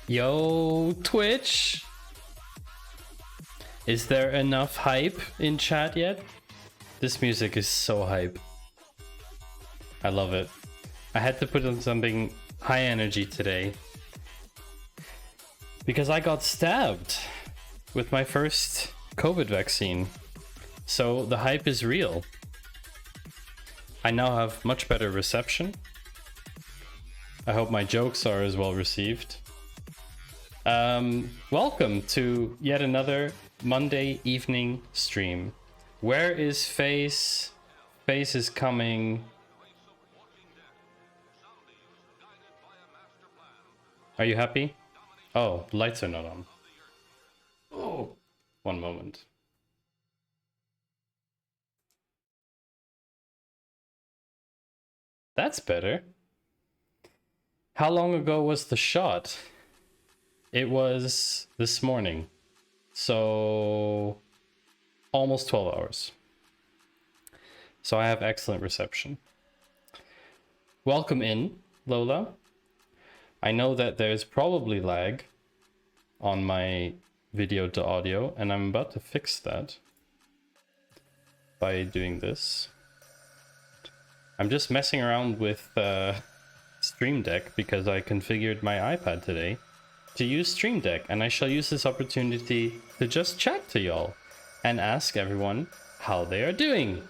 Yo, Twitch! Is there enough hype in chat yet? This music is so hype. I love it. I had to put on something high energy today because I got stabbed with my first COVID vaccine. So the hype is real. I now have much better reception. I hope my jokes are as well received. Welcome to yet another Monday evening stream. Where is Face? Face is coming. Are you happy? Oh, the lights are not on. Oh, one moment. That's better. How long ago was the shot? It was this morning. So almost 12 hours. So I have excellent reception. Welcome in, Lola. I know that there's probably lag on my video to audio, and I'm about to fix that by doing this. I'm just messing around with Stream Deck because I configured my iPad today to use Stream Deck, and I shall use this opportunity to just chat to y'all and ask everyone how they are doing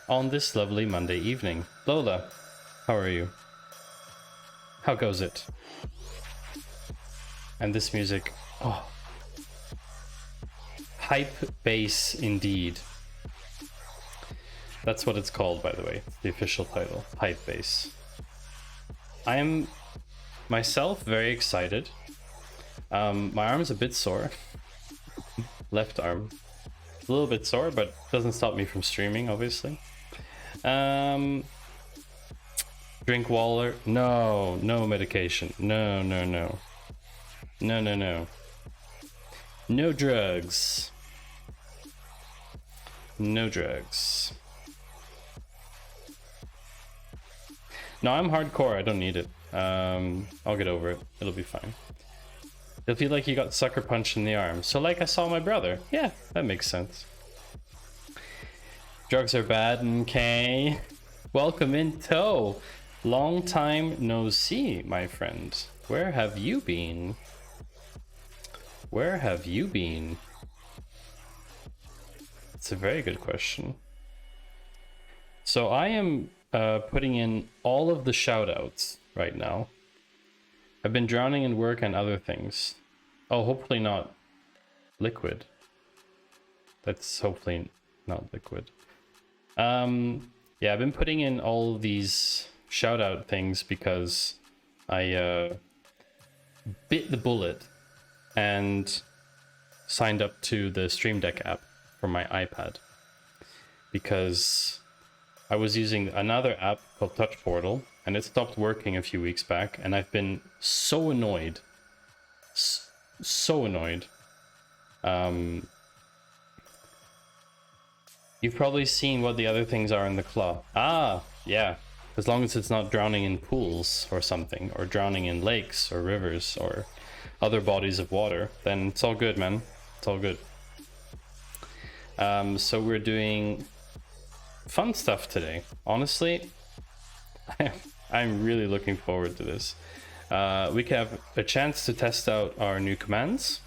on this lovely Monday evening. Lola, how are you? How goes it? And this music, oh, hype bass indeed. That's what it's called, by the way, the official title, hype bass. I am myself very excited. My arm's a bit sore. Left arm. A little bit sore, but doesn't stop me from streaming, obviously. Drink water. No medication. No. No drugs. No drugs. No, I'm hardcore. I don't need it. I'll get over it. It'll be fine. You'll feel like you got sucker punched in the arm. So like I saw my brother. Yeah, that makes sense. Drugs are bad, okay. Welcome in, Toe. Long time no see, my friend. Where have you been? Where have you been? It's a very good question. So I am putting in all of the shoutouts right now. I've been drowning in work and other things. Oh, hopefully not liquid. That's hopefully not liquid. Yeah, I've been putting in all these shoutout things because I bit the bullet and signed up to the Stream Deck app for my iPad because I was using another app called Touch Portal and it stopped working a few weeks back, and I've been so annoyed. So annoyed. You've probably seen what the other things are in the claw. Ah, yeah. As long as it's not drowning in pools or something, or drowning in lakes or rivers or other bodies of water, then it's all good, man. It's all good. So we're doing fun stuff today. Honestly, I'm really looking forward to this. We can have a chance to test out our new commands,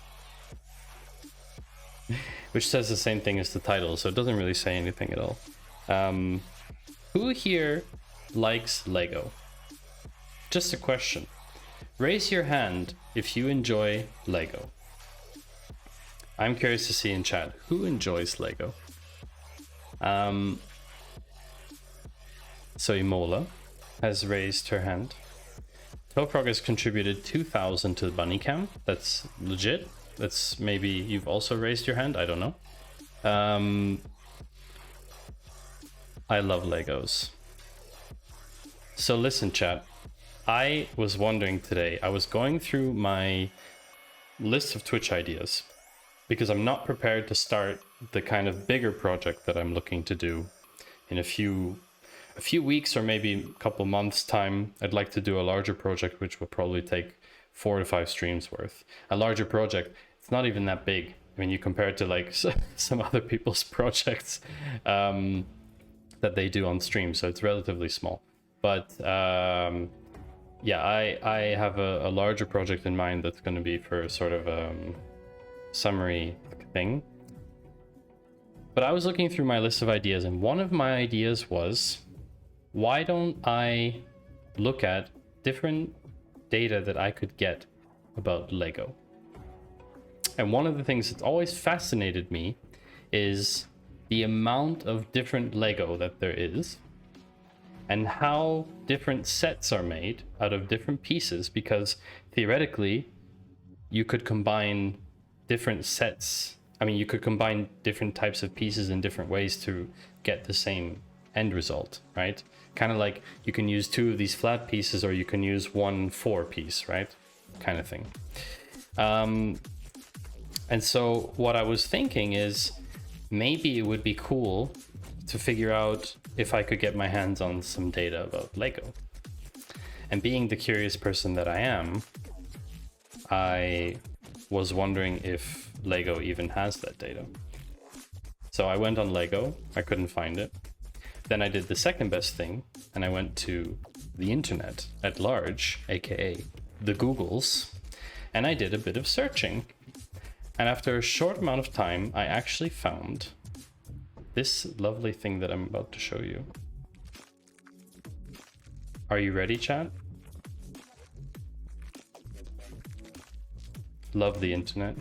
which says the same thing as the title, so it doesn't really say anything at all. Who here likes Lego? Just a question. Raise your hand if you enjoy Lego. I'm curious to see in chat who enjoys Lego. So Imola has raised her hand. Toprog has contributed 2,000 to the bunny cam. That's legit. That's maybe you've also raised your hand. I don't know. I love Legos. So listen, chat. I was wondering today, I was going through my list of Twitch ideas because I'm not prepared to start the kind of bigger project that I'm looking to do in a few weeks or maybe a couple months time. I'd like to do a larger project which will probably take 4 to 5 streams worth. A larger project, it's not even that big. I mean, you compare it to like some other people's projects that they do on stream, so it's relatively small. But yeah, I have a larger project in mind that's going to be for sort of summary thing. But I was looking through my list of ideas, and one of my ideas was, why don't I look at different data that I could get about Lego? And one of the things that's always fascinated me is the amount of different Lego that there is, and how different sets are made out of different pieces, because theoretically you could combine different sets. I mean, you could combine different types of pieces in different ways to get the same end result, right? Kind of like you can use 2 of these flat pieces, or you can use 1 4 piece, right? Kind of thing. And so what I was thinking is, maybe it would be cool to figure out if I could get my hands on some data about Lego. And being the curious person that I am, I was wondering if Lego even has that data. So I went on Lego, I couldn't find it. Then I did the second best thing, and I went to the internet at large, aka the Googles, and I did a bit of searching. And after a short amount of time, I actually found this lovely thing that I'm about to show you. Are you ready, chat? Love the internet.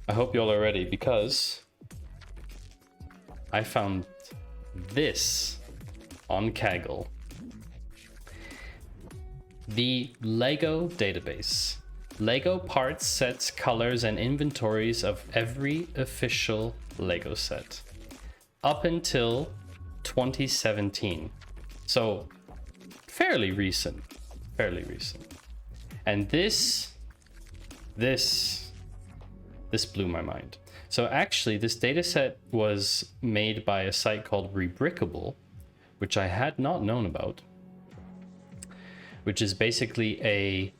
I hope you all are ready, because I found this on Kaggle. The Lego database. Lego parts, sets, colors, and inventories of every official Lego set up until 2017. So fairly recent. And this blew my mind. So actually, this data set was made by a site called Rebrickable, which I had not known about, which is basically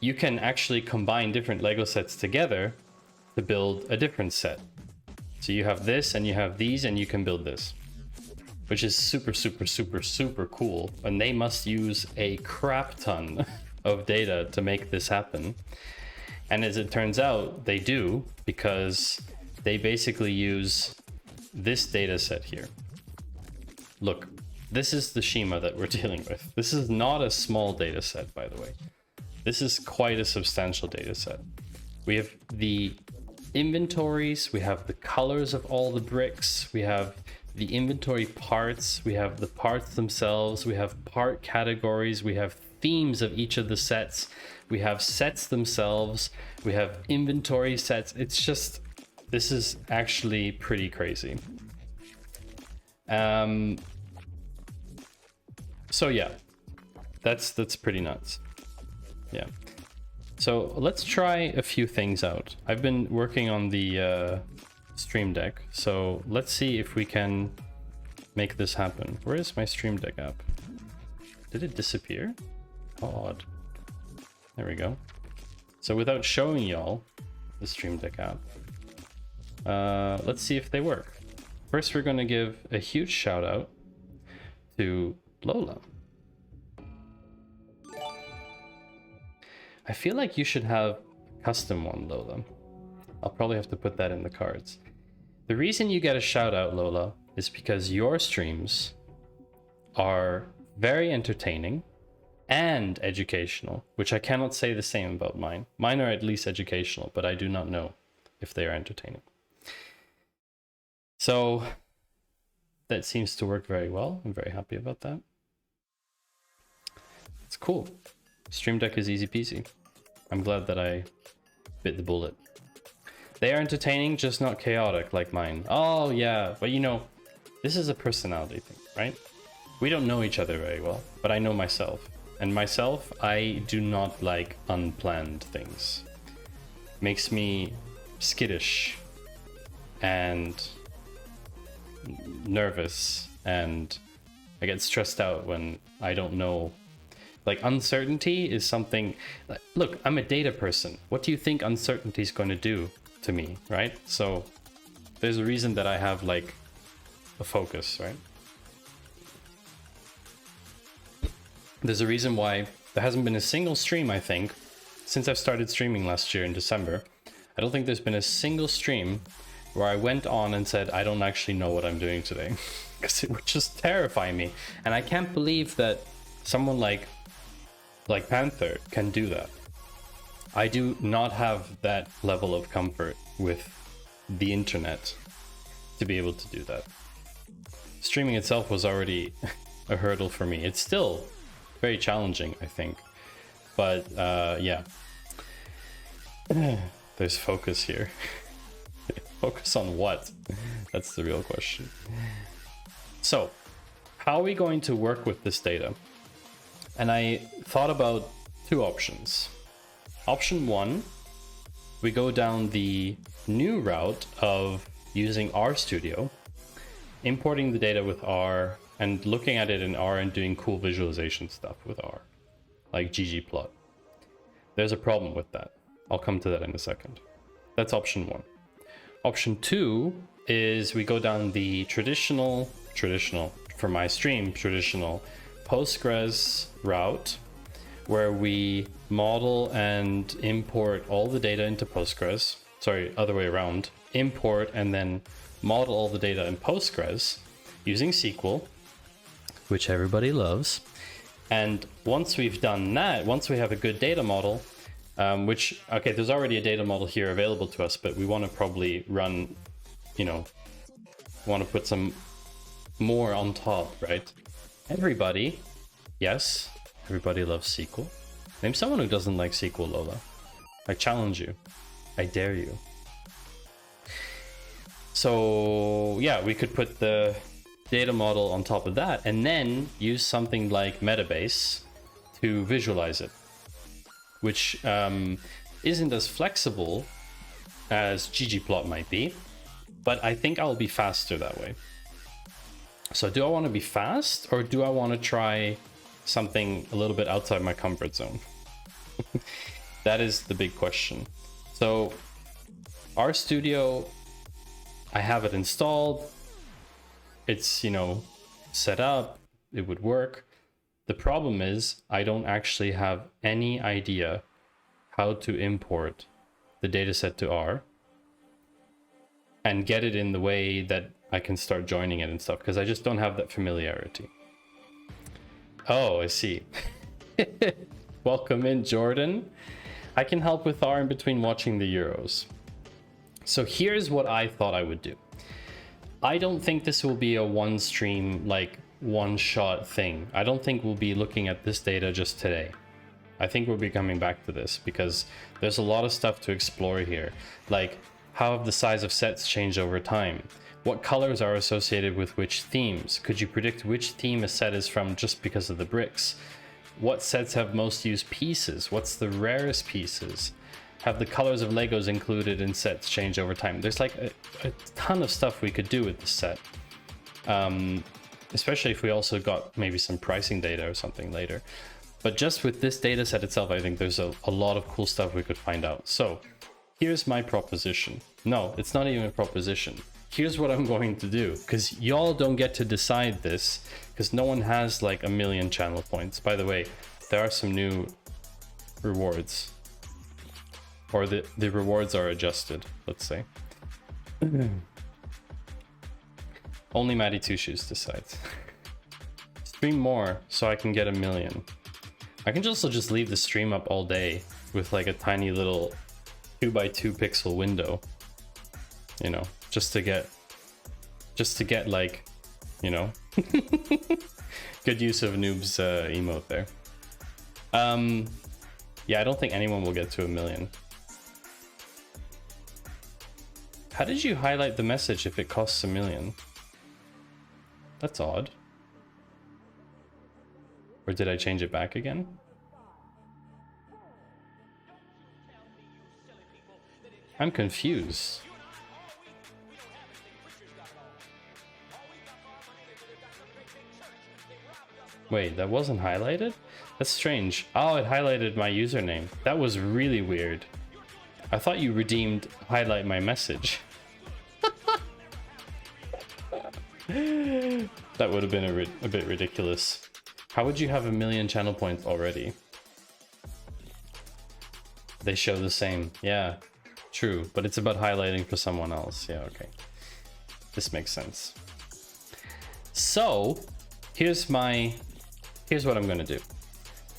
you can actually combine different Lego sets together to build a different set. So you have this and you have these, and you can build this, which is super, super, super, super cool. And they must use a crap ton of data to make this happen. And as it turns out, they do, because they basically use this data set here. Look, this is the schema that we're dealing with. This is not a small data set, by the way. This is quite a substantial data set. We have the inventories, we have the colors of all the bricks, we have the inventory parts, we have the parts themselves, we have part categories, we have themes of each of the sets, we have sets themselves, we have inventory sets. It's just, this is actually pretty crazy. So yeah, that's pretty nuts. Yeah. So let's try a few things out. I've been working on the Stream Deck, so let's see if we can make this happen. Where is my Stream Deck app? Did it disappear? How odd. There we go. So without showing y'all the Stream Deck app, let's see if they work. First, we're going to give a huge shout out to Lola. I feel like you should have a custom one, Lola. I'll probably have to put that in the cards. The reason you get a shout out, Lola, is because your streams are very entertaining and educational, which I cannot say the same about mine. Mine are at least educational, but I do not know if they are entertaining. So that seems to work very well. I'm very happy about that. It's cool. Stream Deck is easy peasy. I'm glad that I bit the bullet. They are entertaining, just not chaotic like mine. Oh yeah, but you know, this is a personality thing, right? We don't know each other very well, but I know myself. And myself, I do not like unplanned things. Makes me skittish and nervous, and I get stressed out when I don't know. Like uncertainty is something, look, I'm a data person. What do you think uncertainty is going to do to me, right? So there's a reason that I have like a focus, right? There's a reason why there hasn't been a single stream, I think, since I've started streaming last year in December. I don't think there's been a single stream where I went on and said, I don't actually know what I'm doing today, because it would just terrify me. And I can't believe that someone like Panther can do that. I do not have that level of comfort with the internet to be able to do that. Streaming itself was already a hurdle for me. It's still very challenging, I think. But yeah, there's focus here. Focus on what? That's the real question. So, how are we going to work with this data? And I thought about two options. Option one, we go down the new route of using RStudio, importing the data with R and looking at it in R and doing cool visualization stuff with R, like ggplot. There's a problem with that. I'll come to that in a second. That's option one. Option two is we go down the traditional, for my stream, traditional Postgres route, where we model and import all the data into Postgres. Sorry, other way around. Import and then model all the data in Postgres using SQL, which everybody loves. And once we've done that, once we have a good data model, which, okay, there's already a data model here available to us, but we want to probably run, you know, want to put some more on top, right? Everybody, yes, everybody loves SQL. Name someone who doesn't like SQL, Lola. I challenge you. I dare you. So yeah, we could put the data model on top of that and then use something like Metabase to visualize it, which isn't as flexible as ggplot might be, but I think I'll be faster that way. So do I want to be fast, or do I want to try something a little bit outside my comfort zone? That is the big question. So RStudio, I have it installed. It's, you know, set up. It would work. The problem is I don't actually have any idea how to import the dataset to R and get it in the way that I can start joining it and stuff, because I just don't have that familiarity. Oh, I see. Welcome in, Jordan. I can help with R in between watching the Euros. So here's what I thought I would do. I don't think this will be a one stream, like one shot thing. I don't think we'll be looking at this data just today. I think we'll be coming back to this because there's a lot of stuff to explore here. Like, how have the size of sets changed over time? What colors are associated with which themes? Could you predict which theme a set is from just because of the bricks? What sets have most used pieces? What's the rarest pieces? Have the colors of Legos included in sets changed over time? There's like a ton of stuff we could do with this set. Especially if we also got maybe some pricing data or something later. But just with this data set itself, I think there's a lot of cool stuff we could find out. So here's my proposition. No, it's not even a proposition. Here's what I'm going to do, because y'all don't get to decide this, because no one has like 1 million channel points. By the way, there are some new rewards, or the rewards are adjusted, let's say. Only Matty Two Shoes decides. Stream more so I can get 1 million. I can also just leave the stream up all day with like a tiny little 2x2 pixel window, you know, just to get like, you know, good use of Noob's emote there. Yeah, I don't think anyone will get to 1 million. How did you highlight the message if it costs 1 million? That's odd. Or did I change it back again? I'm confused. Wait, that wasn't highlighted? That's strange. Oh, it highlighted my username. That was really weird. I thought you redeemed highlight my message. That would have been a bit ridiculous. How would you have 1 million channel points already? They show the same. Yeah, true. But it's about highlighting for someone else. Yeah, okay. This makes sense. So, here's what I'm gonna do.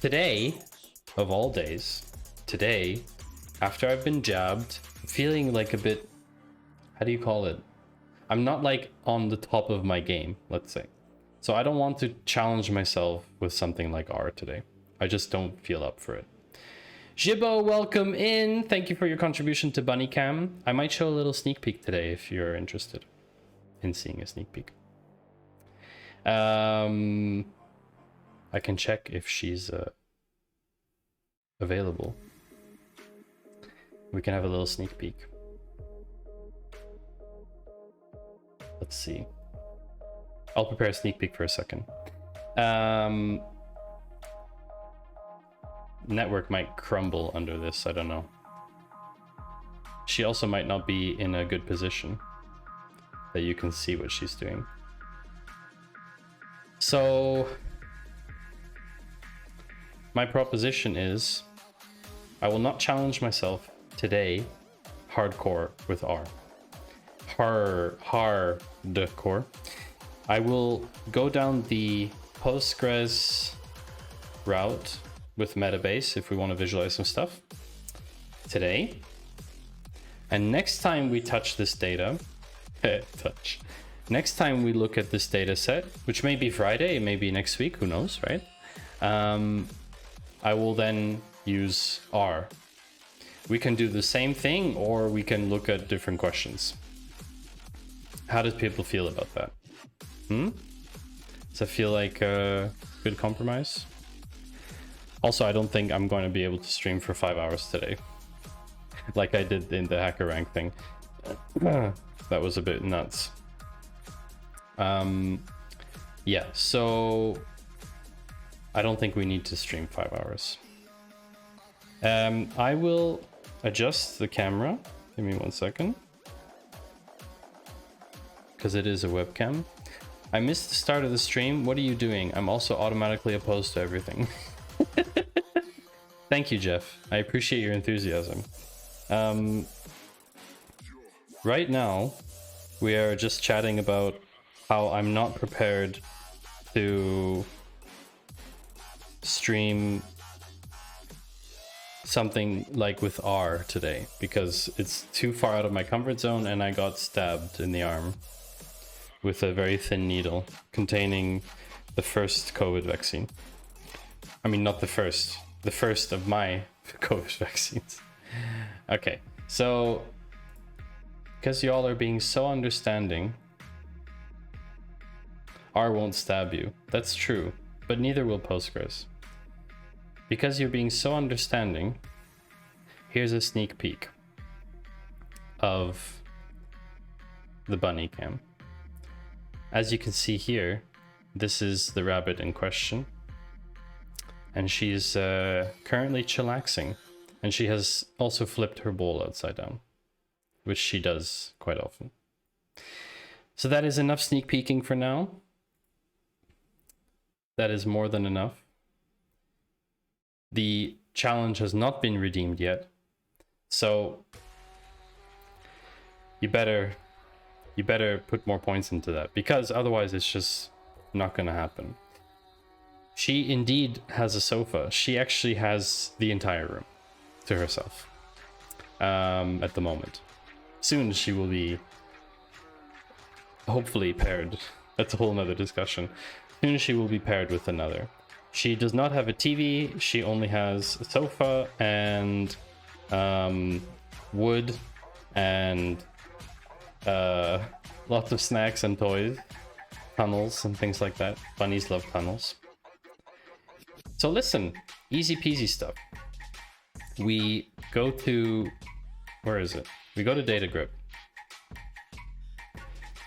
Today, of all days, today, after I've been jabbed, feeling like a bit, how do you call it? I'm not like on the top of my game, let's say. So I don't want to challenge myself with something like R today. I just don't feel up for it. Jibbo, welcome in. Thank you for your contribution to Bunnycam. I might show a little sneak peek today if you're interested in seeing a sneak peek. I can check if she's available. We can have a little sneak peek. Let's see. I'll prepare a sneak peek for a second. Network might crumble under this, I don't know. She also might not be in a good position that you can see what she's doing. So my proposition is I will not challenge myself today hardcore with R. Hardcore. I will go down the Postgres route with Metabase if we want to visualize some stuff today. And next time we touch this data, next time we look at this data set, which may be Friday, it may be next week, who knows, right? I will then use R. We can do the same thing, or we can look at different questions. How does people feel about that? Does that feel like a good compromise? Also, I don't think I'm going to be able to stream for 5 hours today, like I did in the hacker rank thing. That was a bit nuts. Yeah, so I don't think we need to stream 5 hours. I will adjust the camera. Give me 1 second. Because it is a webcam. I missed the start of the stream. What are you doing? I'm also automatically opposed to everything. Thank you, Jeff. I appreciate your enthusiasm. Right now, we are just chatting about how I'm not prepared to stream something like with R today because it's too far out of my comfort zone and I got stabbed in the arm with a very thin needle containing the first COVID vaccine. I mean, not the first of my COVID vaccines. Okay, so because y'all are being so understanding, R won't stab you. That's true, but neither will Postgres. Because you're being so understanding, here's a sneak peek of the bunny cam. As you can see here, this is the rabbit in question. And she's currently chillaxing. And she has also flipped her bowl upside down, which she does quite often. So that is enough sneak peeking for now. That is more than enough. The challenge has not been redeemed yet. So you better put more points into that, because otherwise it's just not gonna happen. She indeed has a sofa. She actually has the entire room to herself at the moment. Soon she will be hopefully paired. That's a whole nother discussion. Soon she will be paired with another. She does not have a TV. She only has a sofa and wood and lots of snacks and toys, tunnels and things like that. Bunnies love tunnels. So listen, easy peasy stuff. We go to, where is it? We go to DataGrip.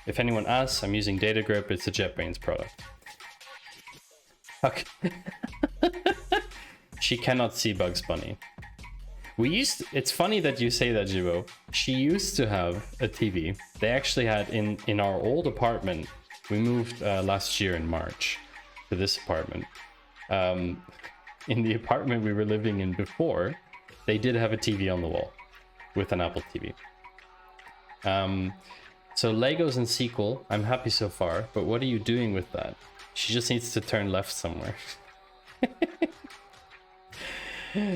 If anyone asks, I'm using DataGrip. It's a JetBrains product. Okay. She cannot see Bugs Bunny. It's funny that you say that, Jibo. She used to have a TV. They actually had in our old apartment. We moved last year in March to this apartment. In the apartment we were living in before, they did have a TV on the wall with an Apple TV. So Legos and sequel, I'm happy so far, but what are you doing with that? She just needs to turn left somewhere.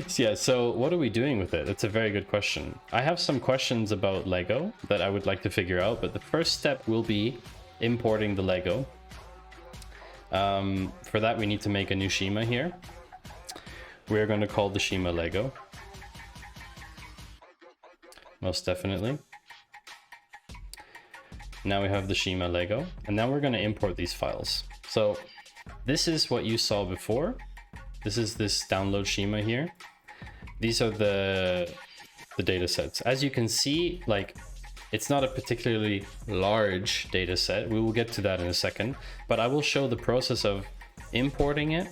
So yeah, so what are we doing with it? That's a very good question. I have some questions about Lego that I would like to figure out, but the first step will be importing the Lego. For that, we need to make a new Shima here. We're going to call the Shima Lego. Most definitely. Now we have the Shima Lego, and now we're going to import these files. So this is what you saw before. This is this download Shima here. These are the data sets. As you can see, like, it's not a particularly large data set. We will get to that in a second, but I will show the process of importing it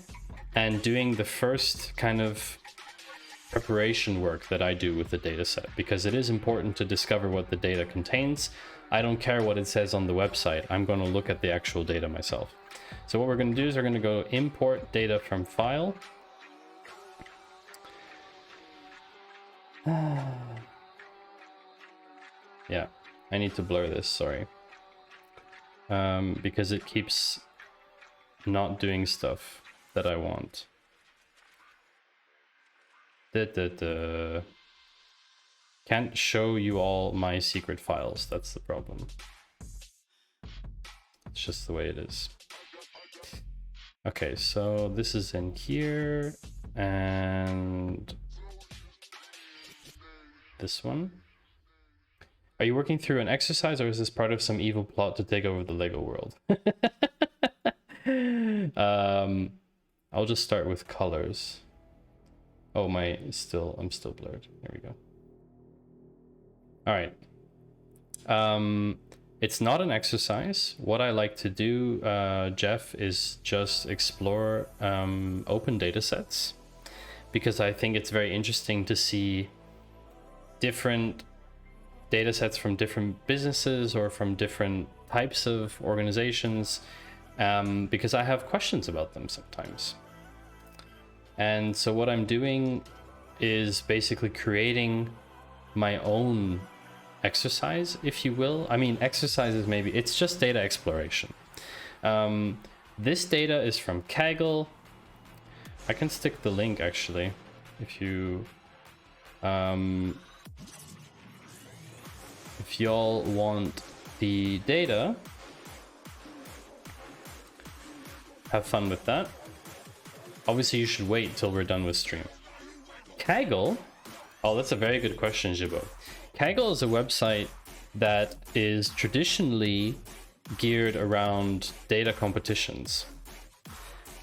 and doing the first kind of preparation work that I do with the data set, because it is important to discover what the data contains. I don't care what it says on the website. I'm going to look at the actual data myself. So what we're going to do is we're going to go import data from file. Yeah, I need to blur this, sorry. Because it keeps not doing stuff that I want. Can't show you all my secret files, that's the problem. It's just the way it is. Okay, so this is in here, and this one. Are you working through an exercise, or is this part of some evil plot to take over the Lego world? I'll just start with colors. Oh, I'm still blurred. There we go. All right. It's not an exercise. What I like to do, Jeff, is just explore open data sets, because I think it's very interesting to see different data sets from different businesses or from different types of organizations, because I have questions about them sometimes. And so what I'm doing is basically creating my own exercise, if you will. I mean, exercises, maybe it's just data exploration. This data is from Kaggle. I can stick the link actually if you if y'all want the data. Have fun with that. Obviously you should wait till we're done with stream. Kaggle, oh, that's a very good question, Jibo. Kaggle is a website that is traditionally geared around data competitions.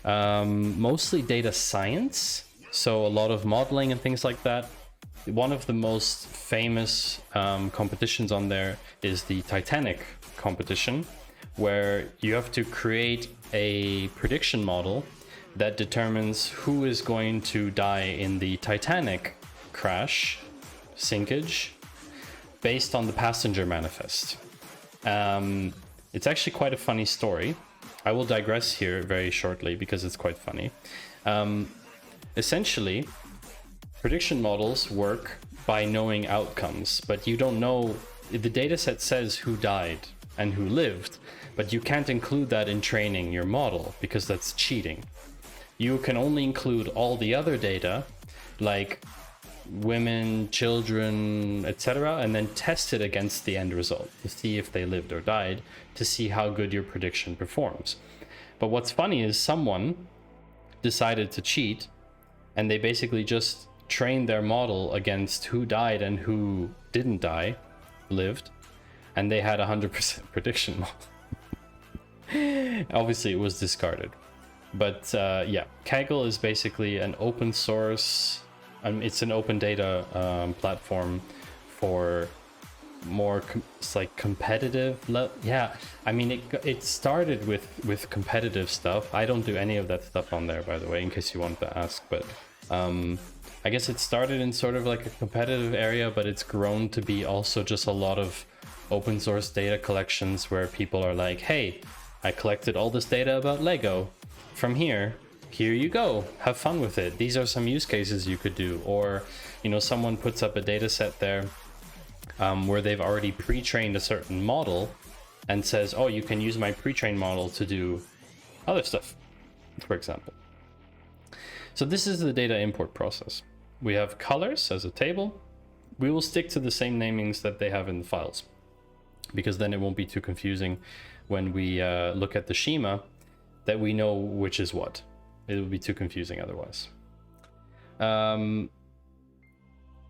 Mostly data science, so a lot of modeling and things like that. One of the most famous competitions on there is the Titanic competition, where you have to create a prediction model that determines who is going to die in the Titanic crash, sinkage, based on the passenger manifest. It's actually quite a funny story. I will digress here very shortly because it's quite funny. Essentially, prediction models work by knowing outcomes, but you don't know, the dataset says who died and who lived, but you can't include that in training your model because that's cheating. You can only include all the other data, like women, children, etc., and then test it against the end result to see if they lived or died, to see how good your prediction performs. But what's funny is someone decided to cheat, and they basically just trained their model against who died and who didn't die, lived, and they had 100% prediction model. Obviously it was discarded. But yeah, Kaggle is basically an open source, it's an open data platform for more it's like competitive. Yeah, I mean, it started with competitive stuff. I don't do any of that stuff on there, by the way, in case you want to ask. But I guess it started in sort of like a competitive area, but it's grown to be also just a lot of open source data collections where people are like, hey, I collected all this data about Lego from here. Here you go, have fun with it. These are some use cases you could do. Or, you know, someone puts up a data set there where they've already pre-trained a certain model and says, oh, you can use my pre-trained model to do other stuff, for example. So this is the data import process. We have colors as a table. We will stick to the same namings that they have in the files, because then it won't be too confusing when we look at the schema, that we know which is what. It will be too confusing otherwise.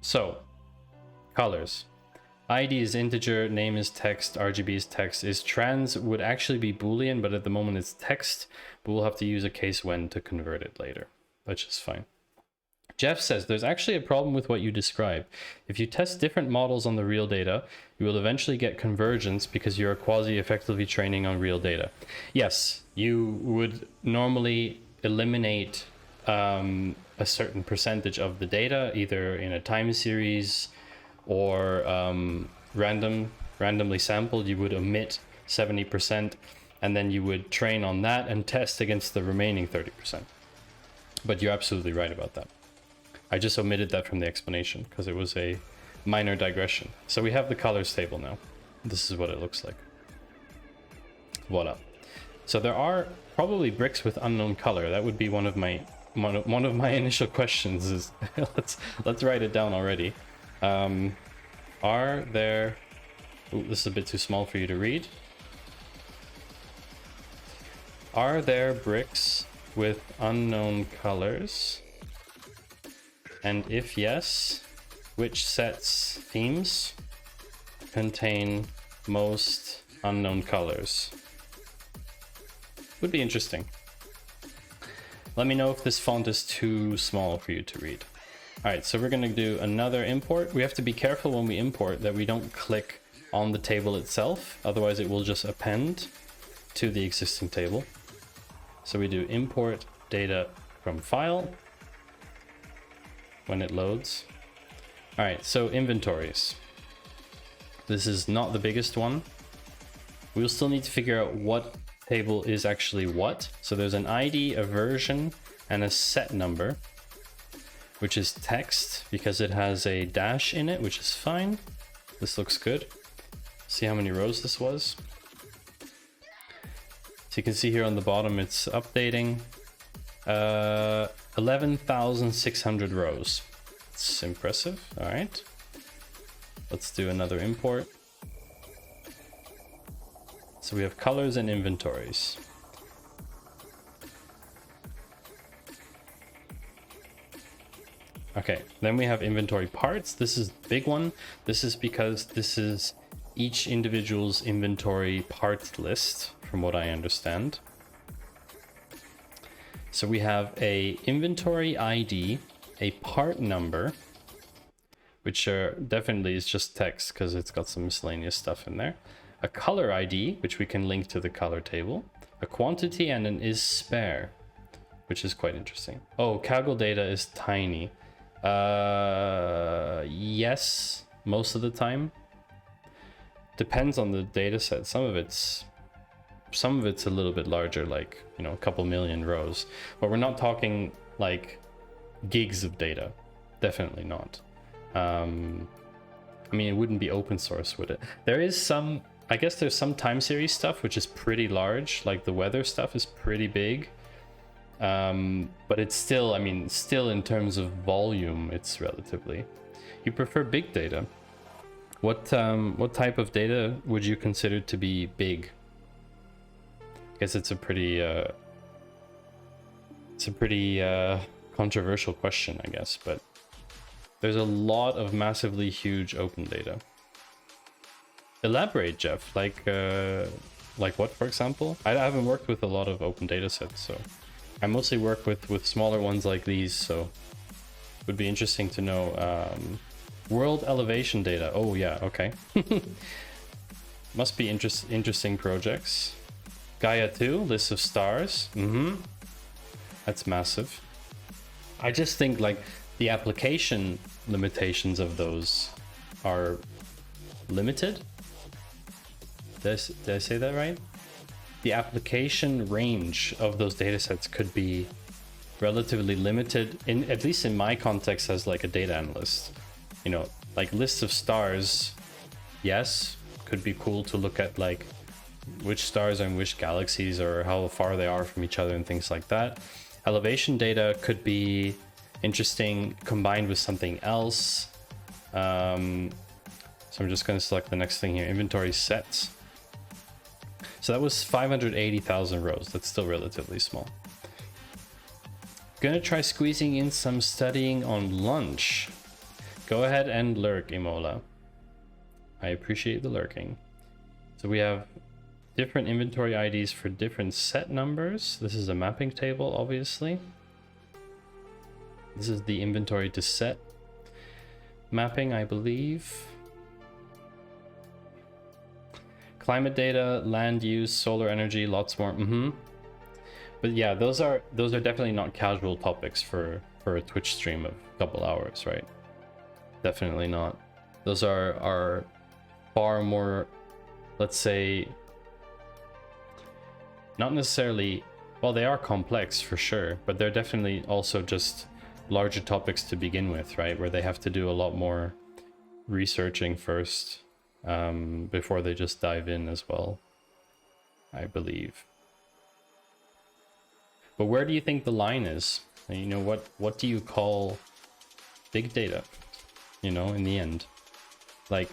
So, colors. ID is integer, name is text, RGB is text. Is trans would actually be Boolean, but at the moment it's text. But we'll have to use a case when to convert it later, which is fine. Jeff says, there's actually a problem with what you describe. If you test different models on the real data, you will eventually get convergence because you're quasi-effectively training on real data. Yes, you would normally eliminate a certain percentage of the data, either in a time series or randomly sampled. You would omit 70%, and then you would train on that and test against the remaining 30%. But you're absolutely right about that. I just omitted that from the explanation because it was a minor digression. So we have the colors table now. This is what it looks like. Voila. So there are probably bricks with unknown color. That would be one of my initial questions. Is let's write it down already. Are there? Ooh, this is a bit too small for you to read. Are there bricks with unknown colors? And if yes, which sets themes contain most unknown colors? Would be interesting. Let me know if this font is too small for you to read. All right, so we're gonna do another import. We have to be careful when we import that we don't click on the table itself, otherwise it will just append to the existing table. So we do import data from file when it loads. All right, so inventories. This is not the biggest one. We'll still need to figure out what table is actually what. So there's an ID, a version, and a set number, which is text because it has a dash in it, which is fine. This looks good. See how many rows this was. So you can see here on the bottom, it's updating. 11,600 rows. It's impressive. All right. Let's do another import. So we have colors and inventories. Okay, then we have inventory parts. This is the big one. This is because this is each individual's inventory parts list, from what I understand. So we have a inventory ID, a part number, which definitely is just text because it's got some miscellaneous stuff in there. A color ID, which we can link to the color table. A quantity and an is spare, which is quite interesting. Oh, Kaggle data is tiny. Yes, most of the time. Depends on the data set. Some of it's a little bit larger, like, you know, a couple million rows, but we're not talking like gigs of data. Definitely not. I mean, it wouldn't be open source, would it? There is some, I guess there's some time series stuff which is pretty large, like the weather stuff is pretty big. But it's still, I mean, still in terms of volume, it's relatively. You prefer big data. What type of data would you consider to be big? I guess it's a pretty controversial question, I guess, but there's a lot of massively huge open data. Elaborate, Jeff. Like what, for example? I haven't worked with a lot of open data sets, so I mostly work with smaller ones like these, so it would be interesting to know. World elevation data. Oh yeah, okay. Must be interesting projects. Gaia 2, list of stars. That's massive. I just think like the application limitations of those are limited. Did I say that right? The application range of those datasets could be relatively limited, in at least in my context as like a data analyst. You know, like lists of stars, yes, could be cool to look at like which stars are in which galaxies or how far they are from each other and things like that. Elevation data could be interesting combined with something else. So I'm just going to select the next thing here, inventory sets. So that was 580,000 rows. That's still relatively small. Gonna try squeezing in some studying on lunch. Go ahead and lurk, Imola. I appreciate the lurking. So we have different inventory IDs for different set numbers. This is a mapping table, obviously. This is the inventory to set mapping, I believe. Climate data, land use, solar energy, lots more. But yeah, those are definitely not casual topics for a Twitch stream of a couple hours, right? Definitely not. Those are far more, let's say, not necessarily, well, they are complex for sure, but they're definitely also just larger topics to begin with, right? Where they have to do a lot more researching first before they just dive in as well, I believe. But where do you think the line is? You know, what do you call big data, you know, in the end? Like,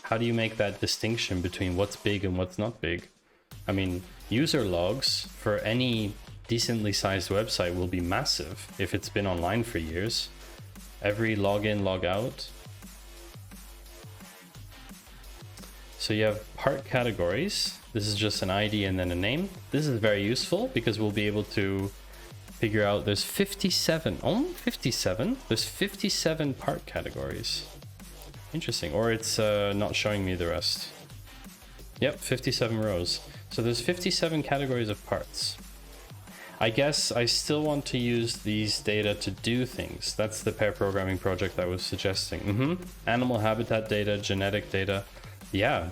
how do you make that distinction between what's big and what's not big? I mean, user logs for any decently sized website will be massive if it's been online for years. Every login, log out. So you have part categories. This is just an ID and then a name. This is very useful because we'll be able to figure out there's 57, only 57? There's 57 part categories. Interesting, or it's not showing me the rest. Yep, 57 rows. So there's 57 categories of parts. I guess I still want to use these data to do things. That's the pair programming project I was suggesting. Animal habitat data, genetic data. Yeah,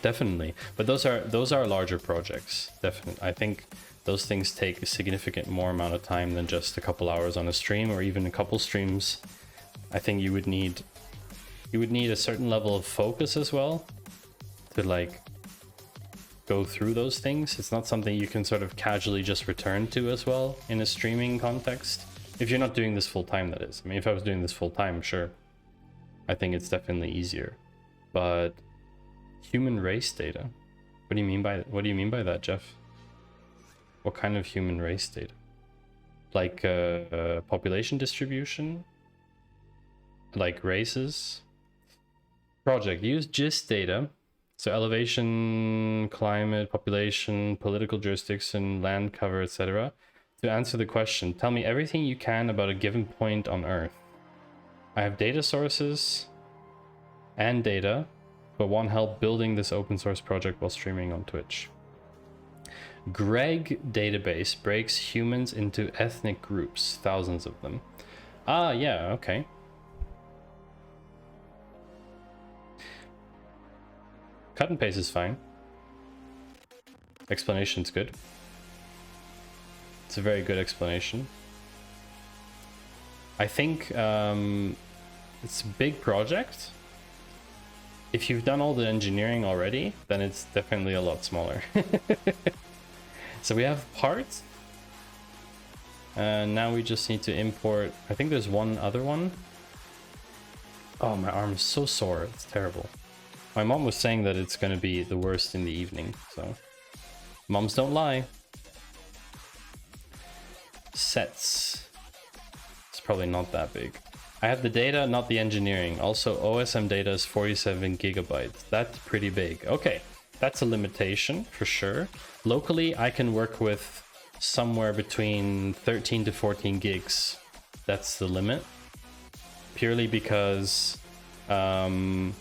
definitely. But those are larger projects. Definitely. I think those things take a significant more amount of time than just a couple hours on a stream or even a couple streams. I think you would need a certain level of focus as well to like go through those things. It's not something you can sort of casually just return to as well in a streaming context. If you're not doing this full time, that is. I mean, if I was doing this full time, sure. I think it's definitely easier. But human race data, what do you mean by that, Jeff? What kind of human race data? Like population distribution, like races? Project use GIST data, so elevation, climate, population, political jurisdiction, land cover, etc. to answer the question, tell me everything you can about a given point on Earth. I have data sources and data, but want help building this open source project while streaming on Twitch. Greg database breaks humans into ethnic groups, thousands of them. Ah, yeah, okay. Cut and paste is fine. Explanation's good. It's a very good explanation. I think it's a big project. If you've done all the engineering already, then it's definitely a lot smaller. So we have parts. And now we just need to import, I think there's one other one. Oh, my arm is so sore. It's terrible. My mom was saying that it's going to be the worst in the evening, so moms don't lie. Sets. It's probably not that big. I have the data, not the engineering. Also, OSM data is 47 gigabytes. That's pretty big. Okay, that's a limitation for sure. Locally, I can work with somewhere between 13 to 14 gigs. That's the limit. Purely because I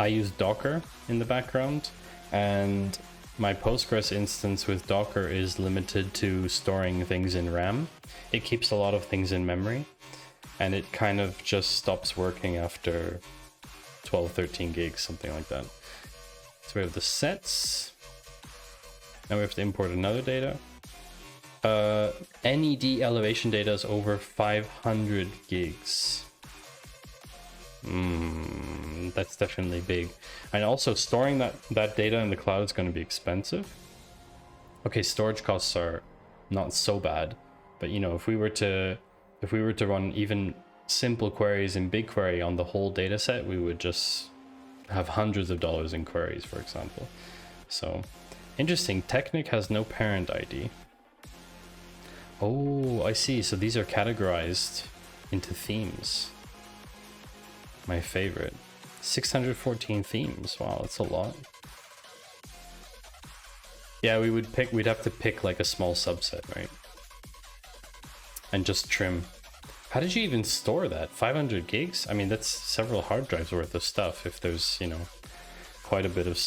use Docker in the background, and my Postgres instance with Docker is limited to storing things in RAM. It keeps a lot of things in memory, and it kind of just stops working after 12, 13 gigs, something like that. So we have the sets. Now we have to import another data. NED elevation data is over 500 gigs. That's definitely big. And also storing that data in the cloud is going to be expensive. Okay, storage costs are not so bad, but you know, if we were to run even simple queries in BigQuery on the whole data set, we would just have hundreds of dollars in queries, for example. So interesting. Technic has no parent ID. Oh, I see. So these are categorized into themes. My favorite. 614 themes. Wow, that's a lot. Yeah, we'd have to pick like a small subset, right? And just trim. How did you even store that? 500 gigs? I mean, that's several hard drives worth of stuff if there's, you know, quite a bit of,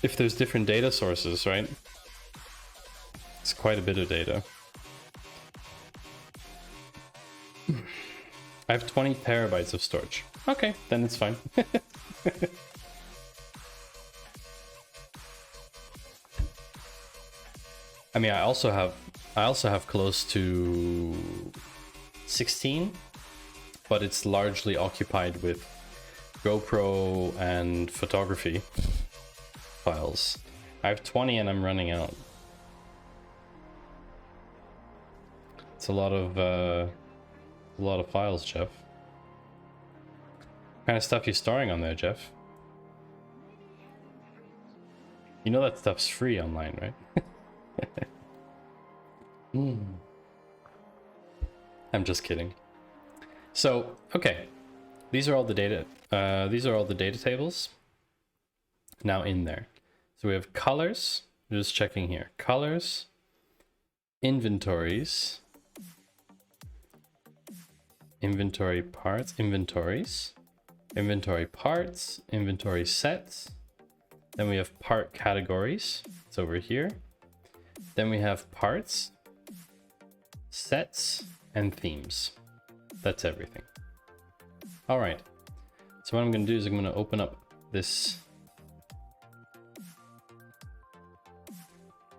if there's different data sources, right? It's quite a bit of data. I have 20 terabytes of storage. Okay, then it's fine. I mean, I also have close to 16, but it's largely occupied with GoPro and photography files. I have 20 and I'm running out. It's a lot of files, Jeff. What kind of stuff you storing on there, Jeff? You know that stuff's free online, right? I'm just kidding. So, okay, these are all the data. These are all the data tables now in there. So we have colors. I'm just checking here. Colors, inventories, inventory parts, inventories, inventory parts, inventory sets. Then we have part categories. It's over here. Then we have parts, sets, and themes. That's everything. All right. So what I'm going to do is I'm going to open up this.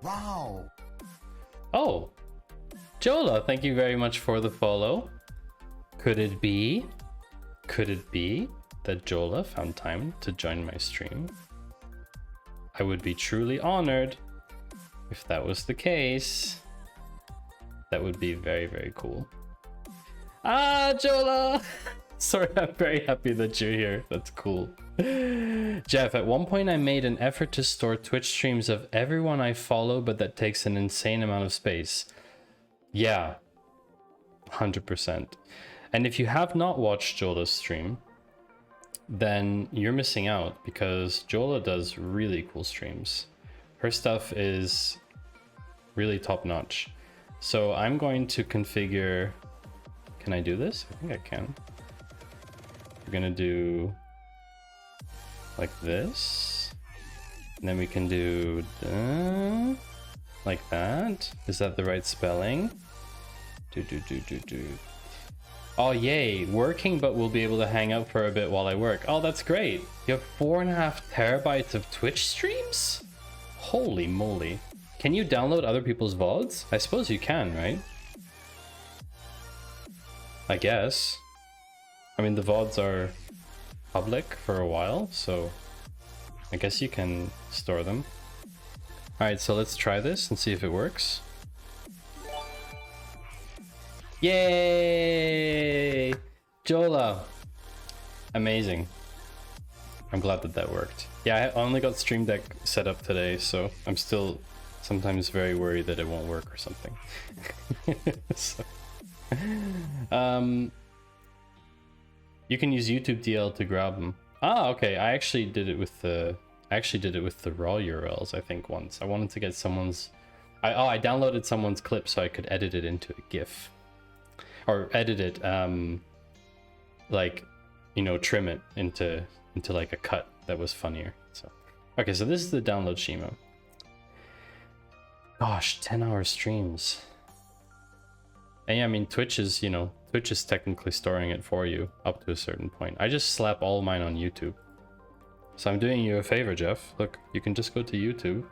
Wow. Oh, Jola, thank you very much for the follow. Could it be that Jola found time to join my stream? I would be truly honored if that was the case. That would be very, very cool. Ah, Jola! Sorry, I'm very happy that you're here. That's cool. Jeff, at one point I made an effort to store Twitch streams of everyone I follow, but that takes an insane amount of space. Yeah, 100%. And if you have not watched Jola's stream, then you're missing out, because Jola does really cool streams. Her stuff is really top notch. So I'm going to configure, can I do this? I think I can. We're gonna do like this, and then we can do like that. Is that the right spelling? Do. Oh yay, working, but we'll be able to hang out for a bit while I work. Oh, that's great. You have 4.5 terabytes of Twitch streams? Holy moly. Can you download other people's VODs? I suppose you can, right? I guess. I mean, the VODs are public for a while, so I guess you can store them. Alright, so let's try this and see if it works. Yay! Jola! Amazing. I'm glad that that worked. Yeah, I only got Stream Deck set up today, so I'm still sometimes very worried that it won't work or something. So, you can use YouTube DL to grab them. Ah, okay. I actually did it with the raw URLs, I think, once. I wanted to get someone's. I downloaded someone's clip so I could edit it into a GIF, or edit it, like, you know, trim it into like a cut that was funnier. So Okay, so this is the download schema. Gosh, 10-hour streams. And yeah, I mean, Twitch is, you know, Twitch is technically storing it for you up to a certain point. I just slap all mine on YouTube. So I'm doing you a favor, Jeff. Look, you can just go to YouTube.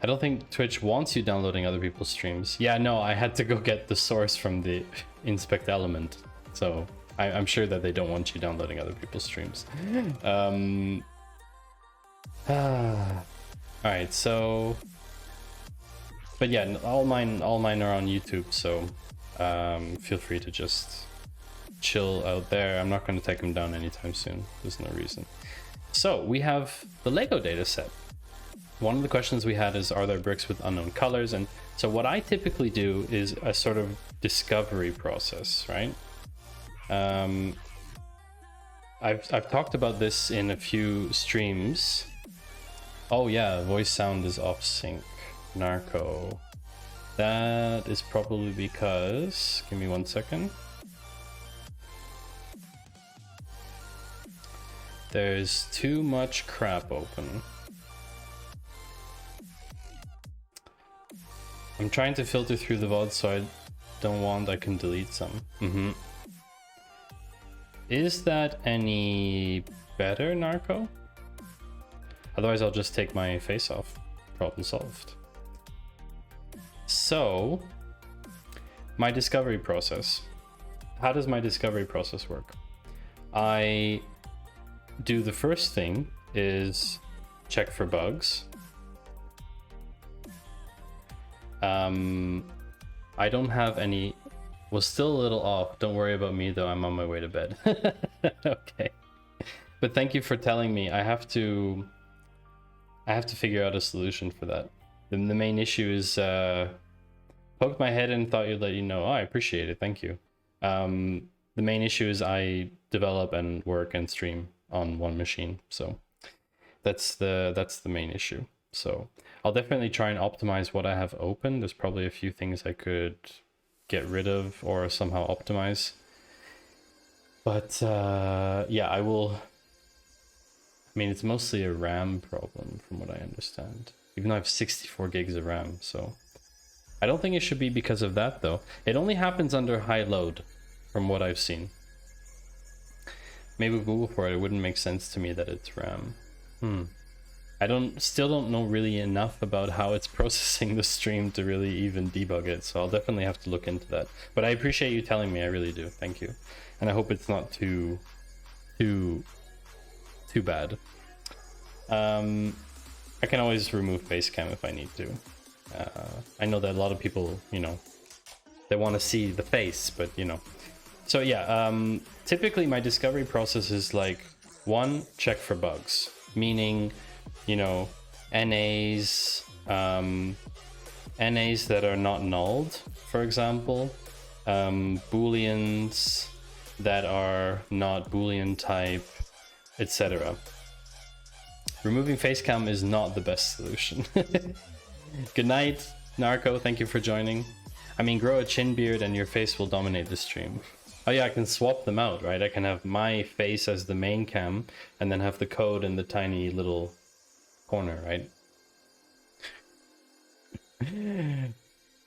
I don't think Twitch wants you downloading other people's streams. Yeah, no, I had to go get the source from the inspect element. So I'm sure that they don't want you downloading other people's streams. Alright, so... But yeah, all mine are on YouTube, so feel free to just chill out there. I'm not going to take them down anytime soon. There's no reason. So we have the Lego data set. One of the questions we had is, are there bricks with unknown colors? And so what I typically do is a sort of discovery process, right? I've talked about this in a few streams. Oh yeah, voice sound is off sync. Narco. That is probably because... Give me 1 second. There's too much crap open. I'm trying to filter through the VOD, so I don't want... I can delete some. Is that any better, Narco? Otherwise, I'll just take my face off. Problem solved. So, my discovery process. How does my discovery process work? I do the first thing is check for bugs. I don't have any. Was still a little off. Don't worry about me though. I'm on my way to bed. Okay. But thank you for telling me. I have to figure out a solution for that. The main issue is poked my head and thought you'd let you know. Oh, I appreciate it. Thank you. The main issue is I develop and work and stream on one machine, so that's the main issue. So I'll definitely try and optimize what I have open. There's probably a few things I could get rid of or somehow optimize. But yeah, I will. I mean, it's mostly a RAM problem from what I understand. Even though I have 64 gigs of RAM, so I don't think it should be because of that though. It only happens under high load from what I've seen. Maybe Google for it. It wouldn't make sense to me that it's RAM. I still don't know really enough about how it's processing the stream to really even debug it, so I'll definitely have to look into that. But I appreciate you telling me, I really do. Thank you. And I hope it's not too bad. I can always remove Facecam if I need to. I know that a lot of people, you know, they want to see the face, but you know. So yeah, typically my discovery process is like, 1, check for bugs, meaning, you know, NAs that are not nulled, for example, booleans that are not boolean type, etc. Removing Facecam is not the best solution. Good night, Narco. Thank you for joining. I mean, grow a chin beard and your face will dominate the stream. Oh yeah, I can swap them out, right? I can have my face as the main cam and then have the code in the tiny little corner, right? There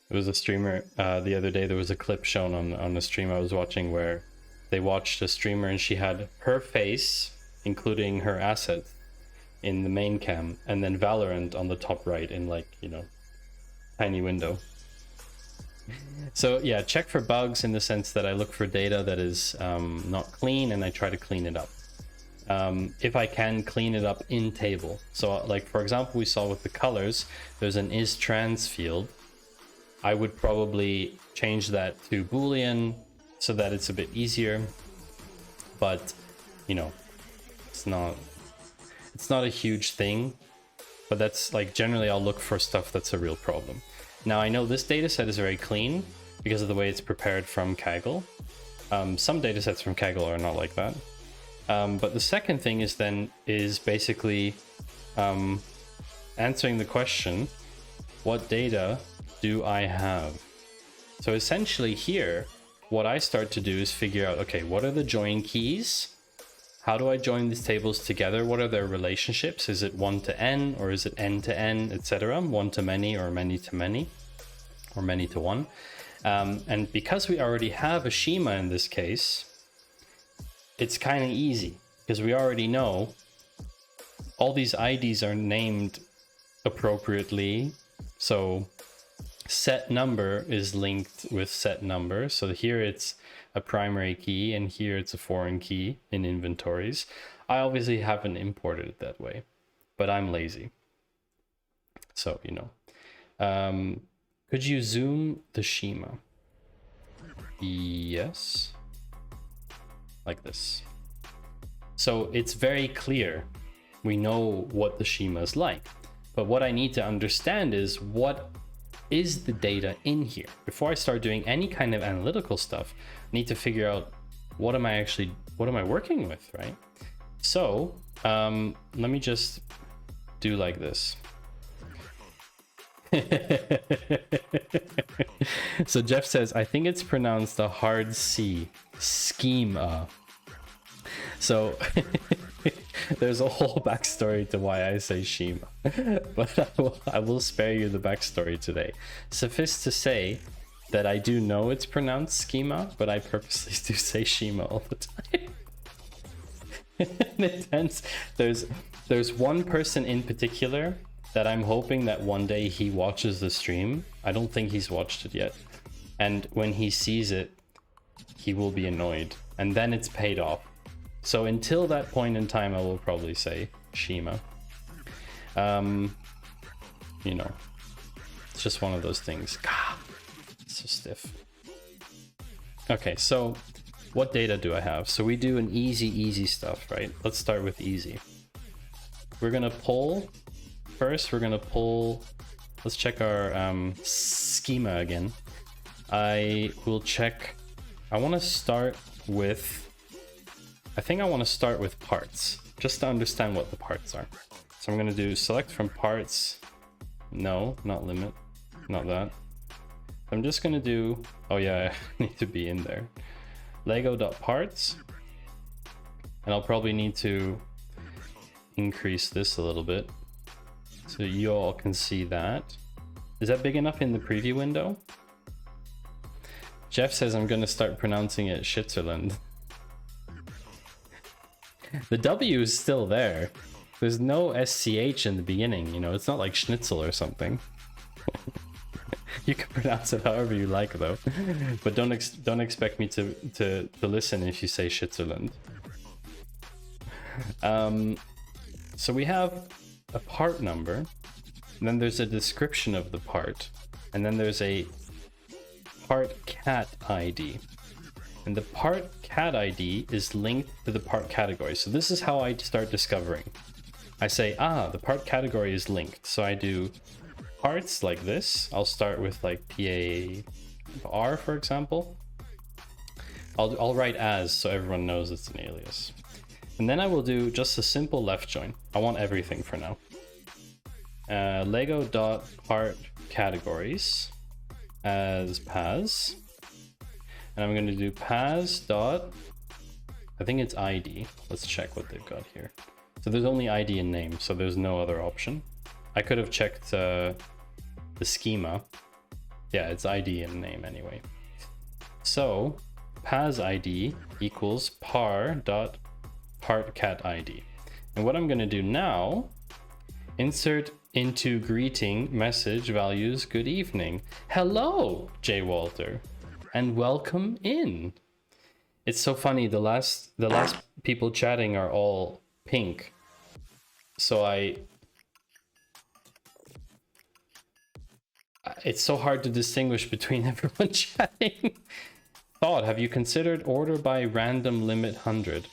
was a streamer the other day, there was a clip shown on the stream I was watching where they watched a streamer and she had her face, including her asset, in the main cam, and then Valorant on the top right in, like, you know, tiny window. So yeah, check for bugs in the sense that I look for data that is not clean and I try to clean it up. If I can clean it up in table. So like, for example, we saw with the colors, there's an is trans field. I would probably change that to Boolean so that it's a bit easier, but you know, it's not a huge thing, but that's like, generally I'll look for stuff that's a real problem. Now I know this data set is very clean because of the way it's prepared from Kaggle. Some data sets from Kaggle are not like that. But the second thing is basically answering the question, what data do I have? So essentially here, what I start to do is figure out, okay, what are the join keys? How do I join these tables together? What are their relationships? Is it 1 to n, or is it n to n, etc.? 1 to many, or many to many, or many to 1. And because we already have a schema in this case, it's kind of easy, because we already know all these IDs are named appropriately. So set number is linked with set number. So here it's a primary key, and here it's a foreign key in inventories. I obviously haven't imported it that way, but I'm lazy. So, you know. Could you zoom the schema? Yes. Like this. So it's very clear. We know what the schema is like. But what I need to understand is what is the data in here. Before I start doing any kind of analytical stuff, I need to figure out what am I working with, right? So let me just do like this. So Jeff says, I think it's pronounced a hard C, schema. So there's a whole backstory to why I say schema, but I will spare you the backstory today. Suffice to say that I do know it's pronounced schema, but I purposely do say schema all the time. There's one person in particular that I'm hoping that one day he watches the stream. I don't think he's watched it yet. And when he sees it, he will be annoyed. And then it's paid off. So until that point in time, I will probably say schema. You know, it's just one of those things. It's so stiff. Okay, so what data do I have? So we do an easy stuff, right? Let's start with easy. We're gonna pull. First, we're gonna pull. Let's check our schema again. I will check. I want to start with. I think I want to start with parts, just to understand what the parts are. So I'm going to do select from parts. No, not limit, not that. I'm just going to do, oh yeah, I need to be in there. Lego.parts. And I'll probably need to increase this a little bit so you all can see that. Is that big enough in the preview window? Jeff says I'm going to start pronouncing it Switzerland. The W is still there. There's no SCH in the beginning, you know, it's not like schnitzel or something. You can pronounce it however you like though. But don't expect me to listen if you say Switzerland. So we have a part number, and then there's a description of the part, and then there's a part cat ID. And the part cat ID is linked to the part category. So this is how I start discovering. I say, the part category is linked. So I do parts like this. I'll start with like PAR, for example. I'll write as so everyone knows it's an alias. And then I will do just a simple left join. I want everything for now. Lego.part categories as PAS. And I'm going to do PAS dot, I think it's ID. Let's check what they've got here. So there's only ID and name, so there's no other option. I could have checked the schema. Yeah, it's ID and name anyway. So PAS ID equals par dot part cat ID. And what I'm going to do now, insert into greeting message values good evening. Hello, J. Walter. And welcome in. It's so funny. The last people chatting are all pink. So it's so hard to distinguish between everyone chatting. Thought, have you considered order by random limit 100?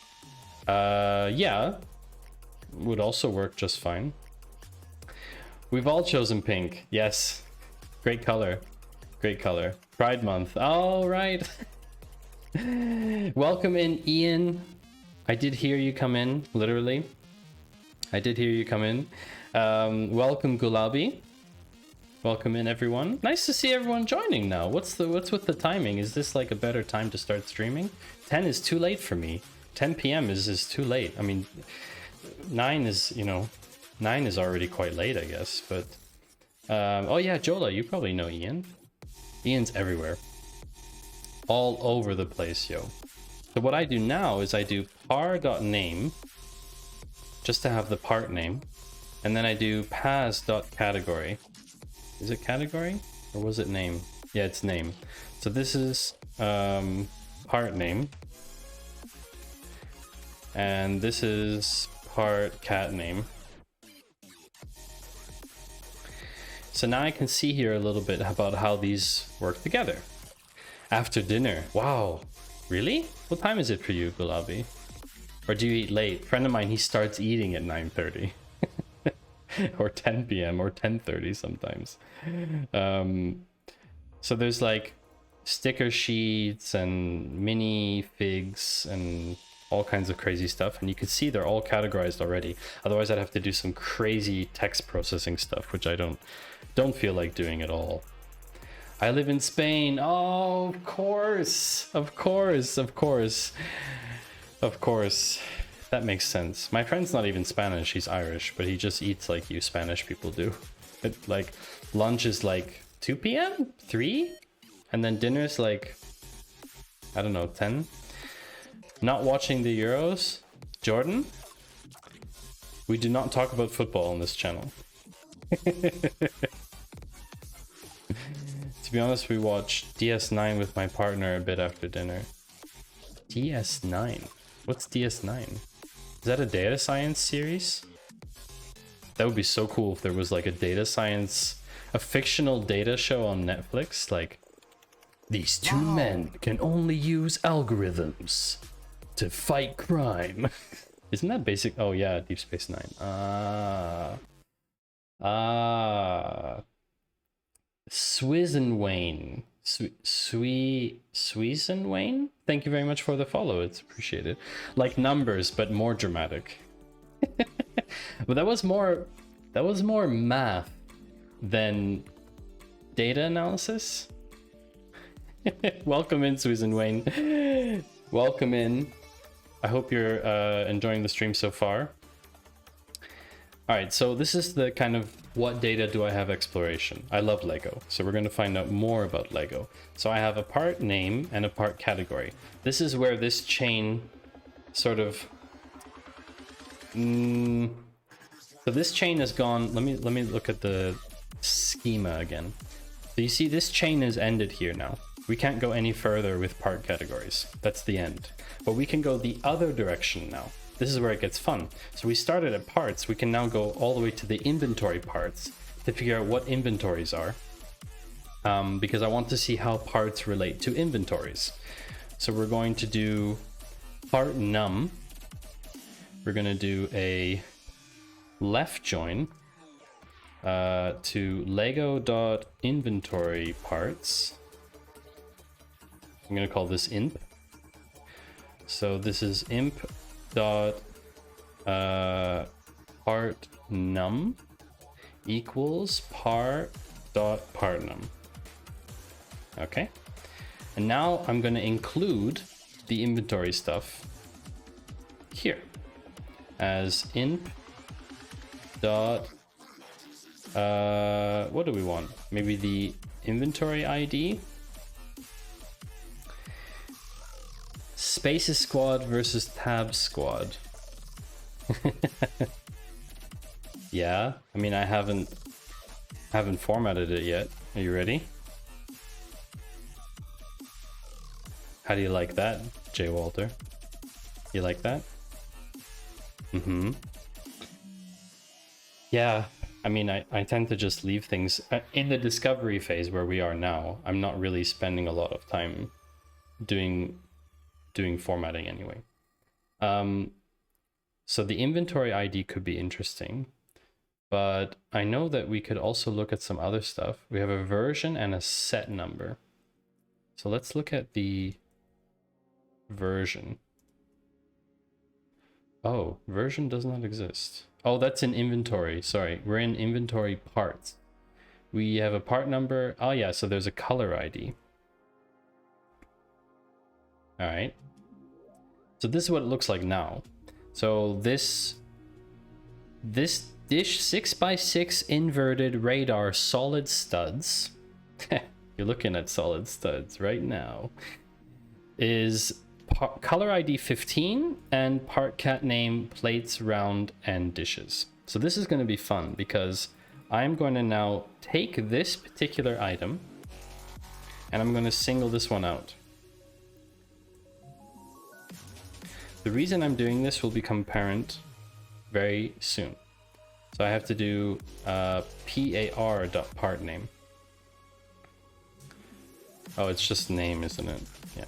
Yeah, would also work just fine. We've all chosen pink. Yes, great color. Great color. Pride month. All right. Welcome in, Ian. I did hear you come in, literally. I did hear you come in. Welcome, Gulabi. Welcome in, everyone. Nice to see everyone joining now. What's with the timing? Is this like a better time to start streaming? 10 is too late for me. 10 p.m. is too late. I mean, 9 is, you know, 9 is already quite late, I guess. But oh yeah, Jola, you probably know Ian. Ian's everywhere, all over the place, yo. So what I do now is I do par.name just to have the part name, and then I do pas.category. Is it category or was it name? Yeah, it's name. So this is part name, and this is part cat name. So now I can see here a little bit about how these work together. After dinner. Wow. Really? What time is it for you, Gulabi? Or do you eat late? Friend of mine, he starts eating at 9:30. Or 10 p.m. or 10:30 sometimes. So there's like sticker sheets and mini figs and all kinds of crazy stuff, and you can see they're all categorized already. Otherwise I'd have to do some crazy text processing stuff, which I don't feel like doing at all. I live in Spain. Oh, of course, of course, of course, of course. That makes sense. My friend's not even Spanish, he's Irish, but he just eats like you Spanish people do. Like lunch is like 2 p.m., 3, and then dinner's like, I don't know, 10. Not watching the Euros. Jordan, we do not talk about football on this channel. To be honest, we watched DS9 with my partner a bit after dinner. DS9? What's DS9? Is that a data science series? That would be so cool if there was like a data science, a fictional data show on Netflix. Like, these two men can only use algorithms to fight crime. Isn't that basic? Oh yeah, Deep Space Nine. Swizenwayne. Swizenwayne? Thank you very much for the follow. It's appreciated. Like numbers, but more dramatic. But that was more math than data analysis. Welcome in, Swizenwayne. Welcome in. I hope you're enjoying the stream so far. All right, so this is the kind of what data do I have exploration. I love Lego, so we're going to find out more about Lego. So I have a part name and a part category. This is where this chain sort of... So this chain has gone... Let me look at the schema again. So you see this chain is ended here now. We can't go any further with part categories. That's the end. But we can go the other direction now. This is where it gets fun. So we started at parts. We can now go all the way to the inventory parts to figure out what inventories are. Because I want to see how parts relate to inventories. So we're going to do part num. We're going to do a left join to lego.inventory parts. I'm going to call this imp. So this is imp dot part num equals part dot part num. Okay, and now I'm going to include the inventory stuff here as imp dot what do we want? Maybe the inventory ID. Spaces squad versus tab squad. Yeah, I mean, I haven't formatted it yet. Are you ready? How do you like that, Jay Walter? You like that? Mm-hmm. Yeah, I mean, I tend to just leave things in the discovery phase where we are now. I'm not really spending a lot of time doing formatting anyway. So the inventory ID could be interesting, but I know that we could also look at some other stuff. We have a version and a set number. So let's look at the version. Oh, version does not exist. Oh, that's in inventory. Sorry, we're in inventory parts. We have a part number. Oh yeah, so there's a color ID. All right. So this is what it looks like now. So this dish 6x6 inverted radar solid studs, you're looking at solid studs right now, is color ID 15 and part cat name plates, round, and dishes. So this is going to be fun because I'm going to now take this particular item and I'm going to single this one out. The reason I'm doing this will become apparent very soon. So I have to do par.partName. Oh, it's just name, isn't it? Yeah.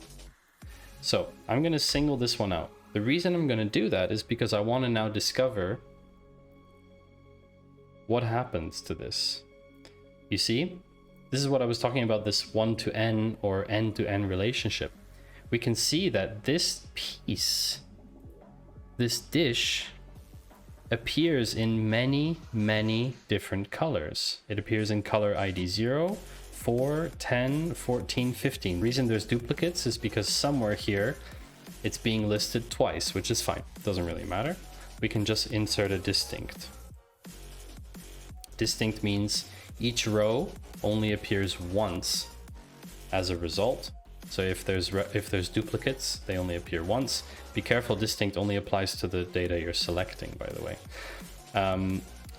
So I'm going to single this one out. The reason I'm going to do that is because I want to now discover what happens to this. You see, this is what I was talking about, this 1 to n or n to n relationship. We can see that this piece, this dish, appears in many, many different colors. It appears in color ID 0, 4, 10, 14, 15. The reason there's duplicates is because somewhere here it's being listed twice, which is fine. Doesn't really matter. We can just insert a distinct. Distinct means each row only appears once as a result. So if there's duplicates, they only appear once. Be careful, distinct only applies to the data you're selecting, by the way.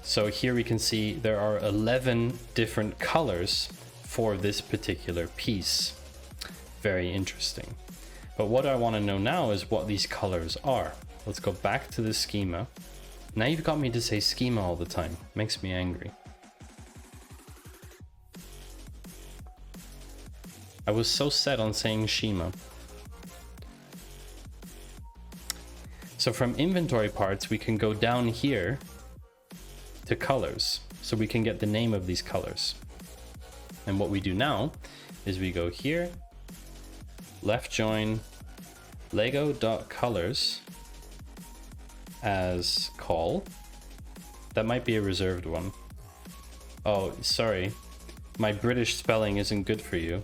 So here we can see there are 11 different colors for this particular piece. Very interesting. But what I want to know now is what these colors are. Let's go back to the schema. Now you've got me to say schema all the time. Makes me angry. I was so set on saying schema. So from inventory parts, we can go down here to colors. So we can get the name of these colors. And what we do now is we go here, left join, lego.colors as call. That might be a reserved one. Oh, sorry. My British spelling isn't good for you.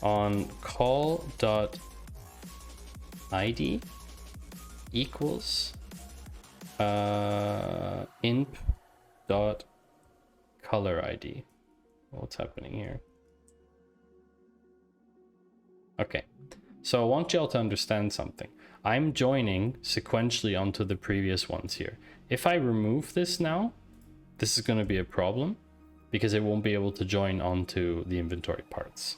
On call.id equals imp.colorID. What's happening here? Okay, so I want y'all to understand something. I'm joining sequentially onto the previous ones here. If I remove this now, this is going to be a problem because it won't be able to join onto the inventory parts.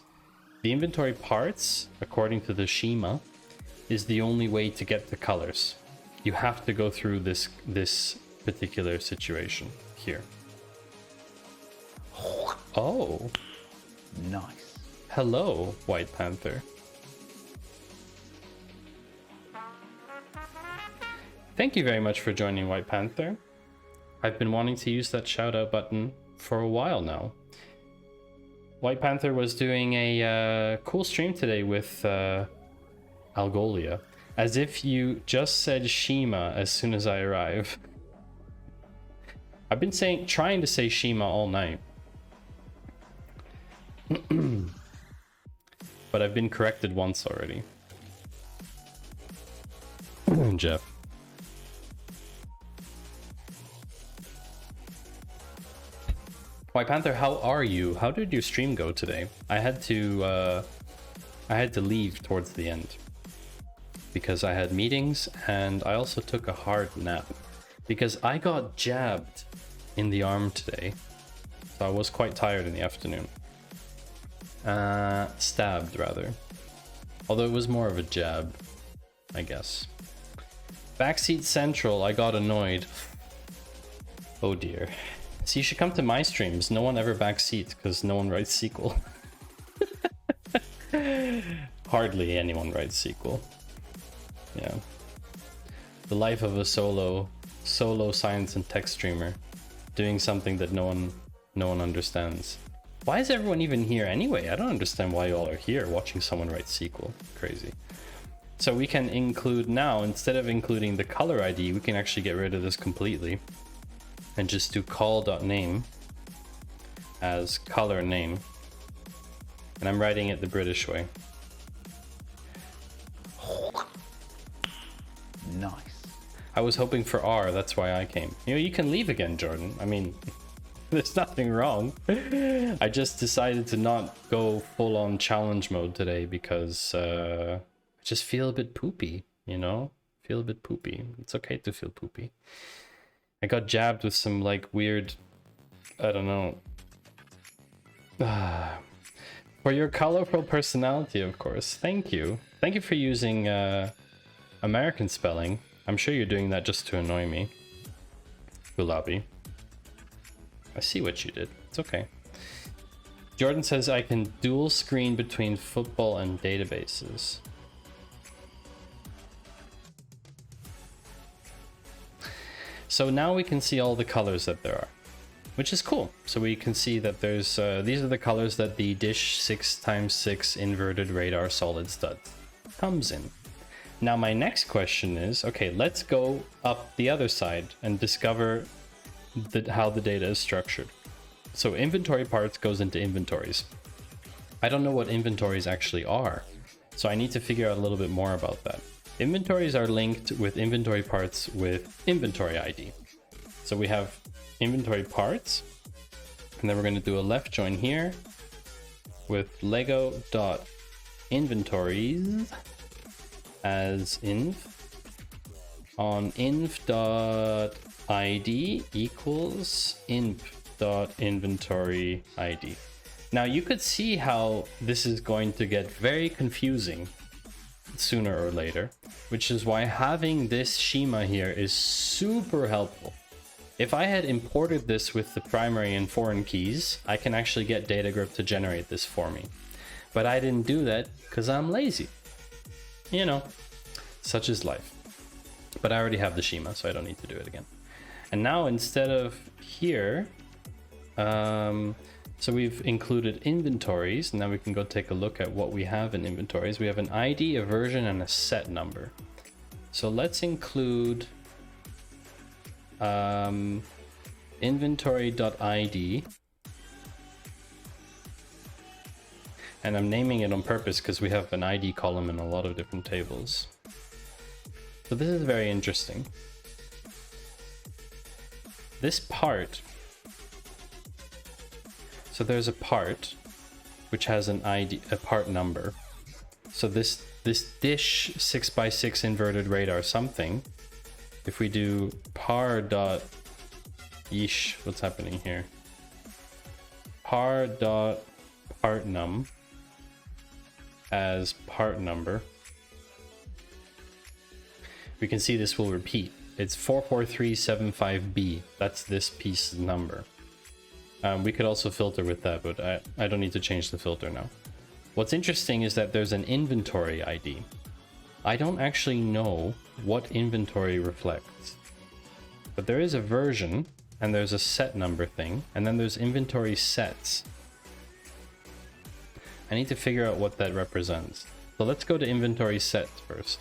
The inventory parts, according to the schema, is the only way to get the colors. You have to go through this particular situation here. Oh. Nice. Hello, White Panther. Thank you very much for joining, White Panther. I've been wanting to use that shout out button for a while now. White Panther was doing a cool stream today with Algolia. As if you just said Shima as soon as I arrive. I've been trying to say Shima all night. But I've been corrected once already. Jeff. White Panther, how are you? How did your stream go today? I had to leave towards the end because I had meetings and I also took a hard nap because I got jabbed in the arm today. So I was quite tired in the afternoon. Stabbed rather. Although it was more of a jab, I guess. Backseat Central, I got annoyed. Oh dear. So you should come to my streams. No one ever backseats because no one writes SQL. Hardly anyone writes SQL. Yeah. The life of a solo science and tech streamer doing something that no one understands. Why is everyone even here anyway? I don't understand why you all are here watching someone write SQL. Crazy. So we can include now, instead of including the color ID, we can actually get rid of this completely and just do call.name as color name. And I'm writing it the British way. Nice. I was hoping for R, that's why I came. You know, you can leave again, Jordan. I mean, there's nothing wrong. I just decided to not go full on challenge mode today because I just feel a bit poopy, you know? Feel a bit poopy. It's okay to feel poopy. I got jabbed with some like weird, I don't know. For your colorful personality, of course. Thank you. Thank you for using American spelling. I'm sure you're doing that just to annoy me. Gulabi. I see what you did. It's okay. Jordan says I can dual screen between football and databases. So now we can see all the colors that there are, which is cool. So we can see that there's these are the colors that the dish 6x6 inverted radar solid stud comes in. Now my next question is, okay, let's go up the other side and discover how the data is structured. So inventory parts goes into inventories. I don't know what inventories actually are, so I need to figure out a little bit more about that. Inventories are linked with inventory parts with inventory ID. So we have inventory parts, and then we're going to do a left join here with lego.inventories as inv on inv.id equals inv.inventory ID. Now you could see how this is going to get very confusing sooner or later, which is why having this schema here is super helpful. If I had imported this with the primary and foreign keys, I can actually get DataGrip to generate this for me. But I didn't do that because I'm lazy. You know, such is life. But I already have the schema, so I don't need to do it again. And now instead of here, so we've included inventories. Now we can go take a look at what we have in inventories. We have an ID, a version, and a set number. So let's include inventory.id. And I'm naming it on purpose because we have an ID column in a lot of different tables. So this is very interesting. This part, so there's a part which has an ID, a part number. So this dish 6x6 inverted radar something, if we do par dot yeesh, what's happening here? Par dot part num as part number, we can see this will repeat. It's 44375B. That's this piece number. We could also filter with that, but I don't need to change the filter now. What's interesting is that there's an inventory ID. I don't actually know what inventory reflects, but there is a version and there's a set number thing, and then there's inventory sets. I need to figure out what that represents. So let's go to inventory sets first,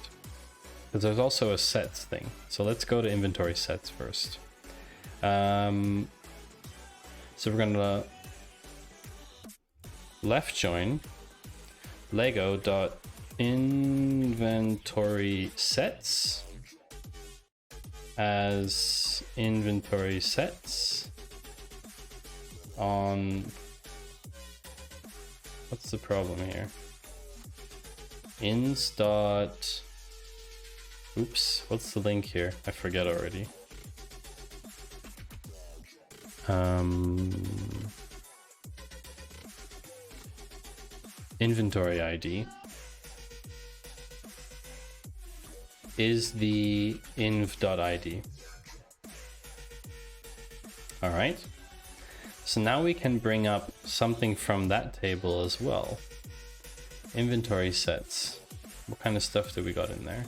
because there's also a sets thing. So let's go to inventory sets first. So we're gonna left join lego.inventory sets as inventory sets on, what's the problem here? Ins dot, oops, what's the link here? I forget already. Inventory ID is the inv.id. All right. So now we can bring up something from that table as well. Inventory sets. What kind of stuff do we got in there?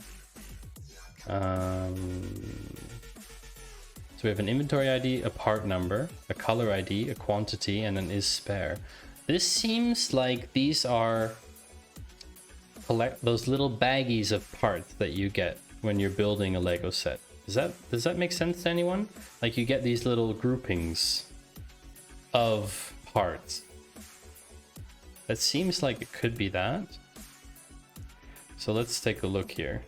So we have an inventory ID, a part number, a color ID, a quantity, and an is spare. This seems like these are those little baggies of parts that you get when you're building a Lego set. Does that make sense to anyone? Like you get these little groupings of parts. That seems like it could be that. So let's take a look here.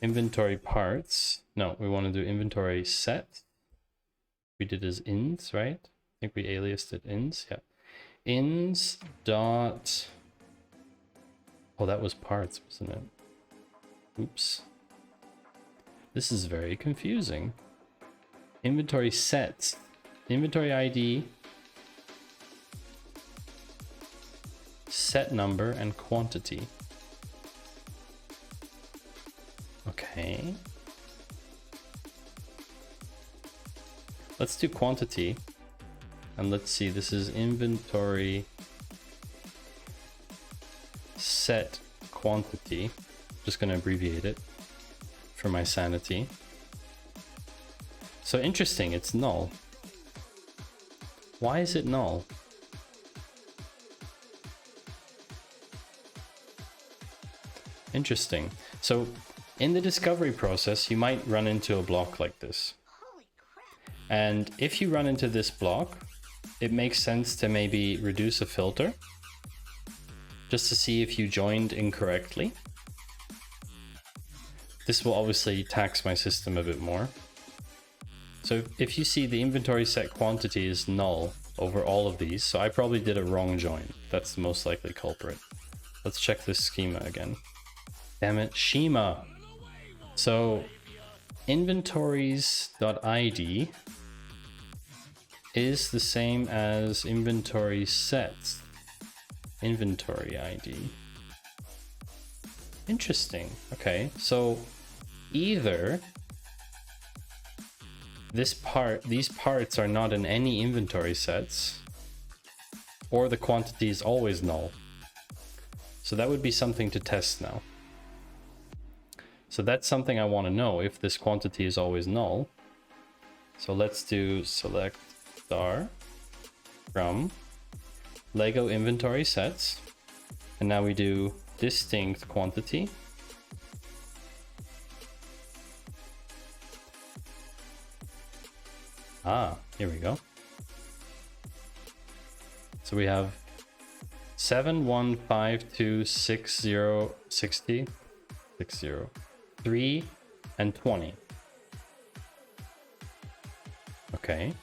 Inventory parts. No, we want to do inventory set. We did as ins, right? I think we aliased it ins. Yeah. Ins dot. Oh, that was parts, wasn't it? Oops. This is very confusing. Inventory sets. Inventory ID. Set number and quantity. Okay. Let's do quantity. And let's see, this is inventory set quantity. Just going to abbreviate it for my sanity. So interesting, it's null. Why is it null? Interesting. So in the discovery process, you might run into a block like this. And if you run into this block, it makes sense to maybe reduce a filter just to see if you joined incorrectly. This will obviously tax my system a bit more. So if you see the inventory set quantity is null over all of these, so I probably did a wrong join. That's the most likely culprit. Let's check this schema again. Damn it, schema. So inventories.id is the same as inventory sets. Inventory ID. Interesting. Okay, so either these parts are not in any inventory sets, or the quantity is always null. So that would be something to test now. So that's something I want to know, if this quantity is always null. So let's do select star from Lego inventory sets. And now we do distinct quantity. Ah, here we go. So we have 7, 1, 5, 2, 6, 0, 60, 60, 3, and 20. Okay.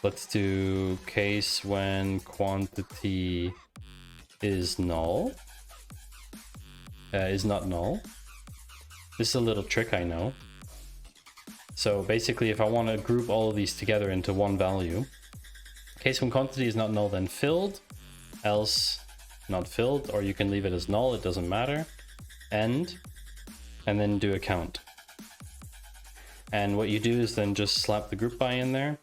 Let's do case when quantity is null. Is not null. This is a little trick, I know. So basically, if I want to group all of these together into one value, case when quantity is not null, then filled, else not filled, or you can leave it as null, it doesn't matter, end, and then do a count. And what you do is then just slap the group by in there,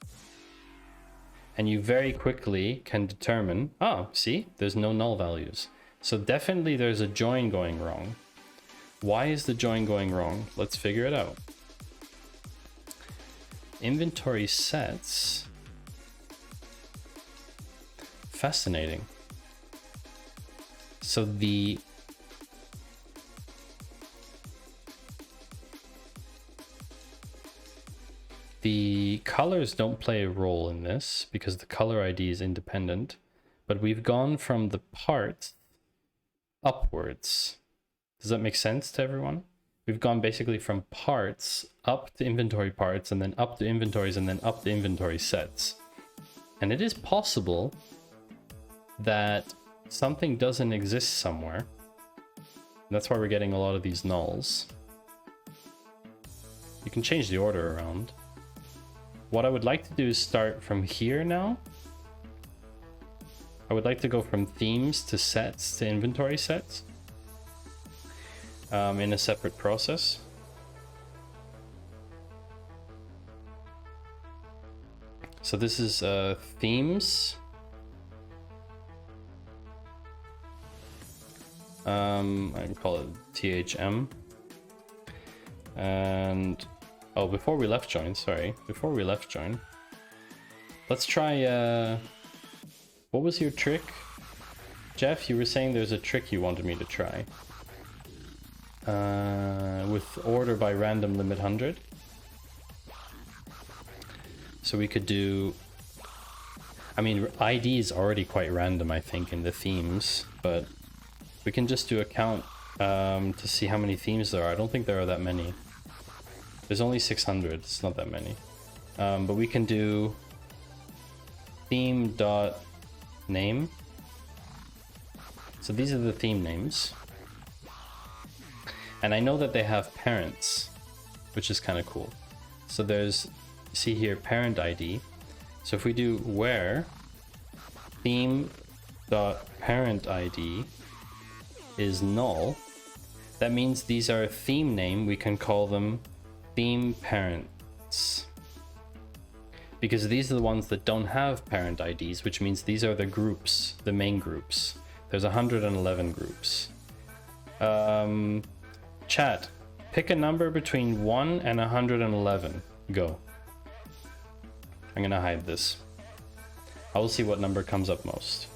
and you very quickly can determine, oh, see, there's no null values. So definitely there's a join going wrong. Why is the join going wrong? Let's figure it out. Inventory sets. Fascinating. So the colors don't play a role in this because the color ID is independent, but we've gone from the part upwards. Does that make sense to everyone? We've gone basically from parts up to inventory parts, and then up to inventories, and then up to inventory sets. And it is possible that something doesn't exist somewhere. That's why we're getting a lot of these nulls. You can change the order around. What I would like to do is start from here now. I would like to go from themes to sets to inventory sets. In a separate process. So this is themes. I can call it THM. And oh, before we left join, let's try. What was your trick, Jeff? You were saying there's a trick you wanted me to try. With order by random limit 100. So we could do... I mean, ID is already quite random, I think, in the themes, but we can just do a count to see how many themes there are. I don't think there are that many. There's only 600, it's not that many. But we can do theme.name. So these are the theme names. And I know that they have parents, which is kind of cool. So there's, see here, parent ID. So if we do where theme.parent ID is null, that means these are a theme name. We can call them theme parents, because these are the ones that don't have parent IDs, which means these are the groups, the main groups. There's 111 groups. Chat, pick a number between 1 and 111. Go. I'm gonna hide this. I will see what number comes up most.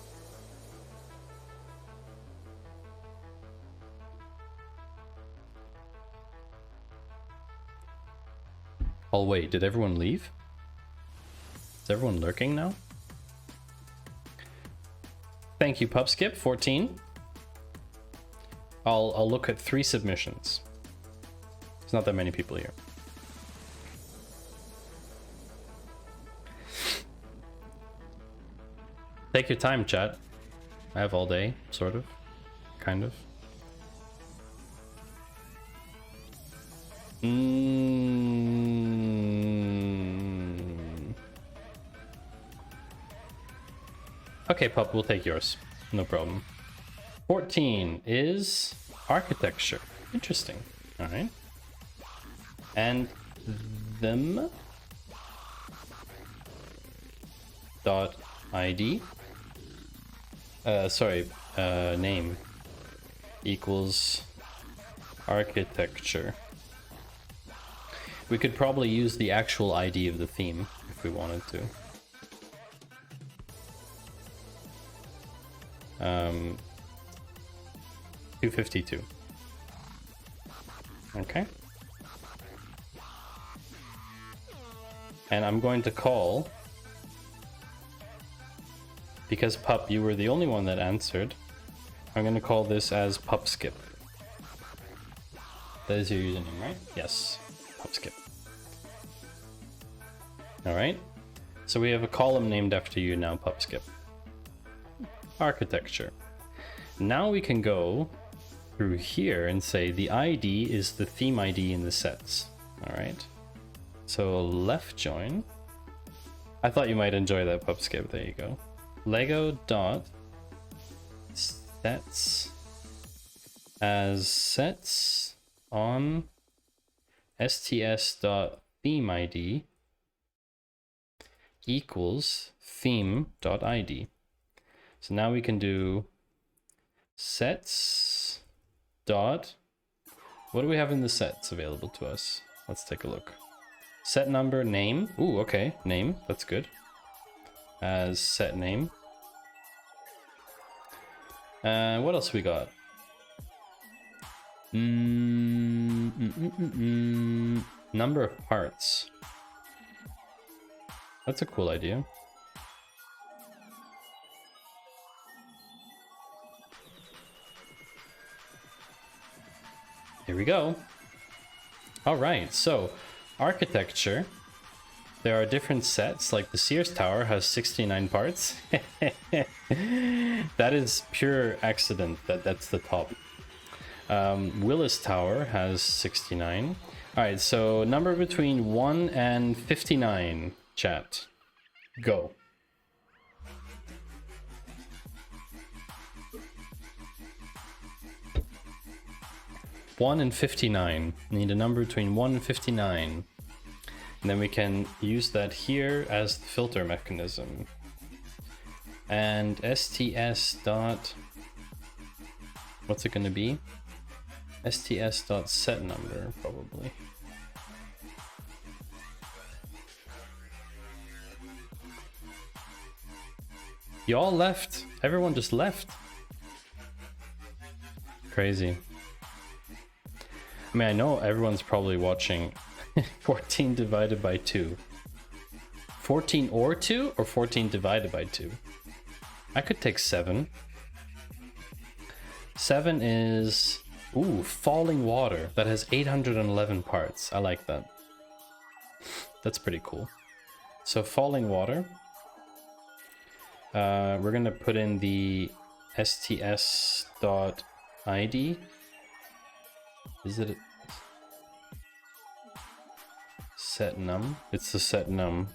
Oh wait, did everyone leave? Is everyone lurking now? Thank you, Pupskip, 14. I'll look at 3 submissions. There's not that many people here. Take your time, chat. I have all day, sort of, kind of. Okay, Pup, we'll take yours. No problem. 14 is architecture. Interesting. All right. And them dot ID. Name equals architecture. We could probably use the actual ID of the theme if we wanted to. 252. Okay. And I'm going to call, because Pup, you were the only one that answered, I'm going to call this as Pupskip. That is your username, right? Yes, Pupskip. All right. So we have a column named after you now, Pupskip. Architecture. Now we can go through here and say the ID is the theme ID in the sets. All right. So left join. I thought you might enjoy that, Pupskip. There you go. Lego dot sets as sets on sts dot theme ID equals theme dot ID. So now we can do sets dot, what do we have in the sets available to us? Let's take a look. Set number, name. Ooh, okay, name, that's good. As set name. What else we got? Number of parts. That's a cool idea. Here we go. All right, so architecture. There are different sets, like the Sears Tower has 69 parts. That is pure accident that's the top. Willis Tower has 69. All right, so number between 1 and 59, chat. Go. One and 59. Need a number between 1 and 59. And then we can use that here as the filter mechanism. And sts dot, what's it going to be? Sts dot set number, probably. You all left. Everyone just left. Crazy. I mean, I know everyone's probably watching 14 divided by 2. 14 or 2 or 14 divided by 2? I could take 7. 7 is, ooh, falling water. That has 811 parts. I like that. That's pretty cool. So falling water. We're going to put in the sts.id. Is it set num? It's the set num.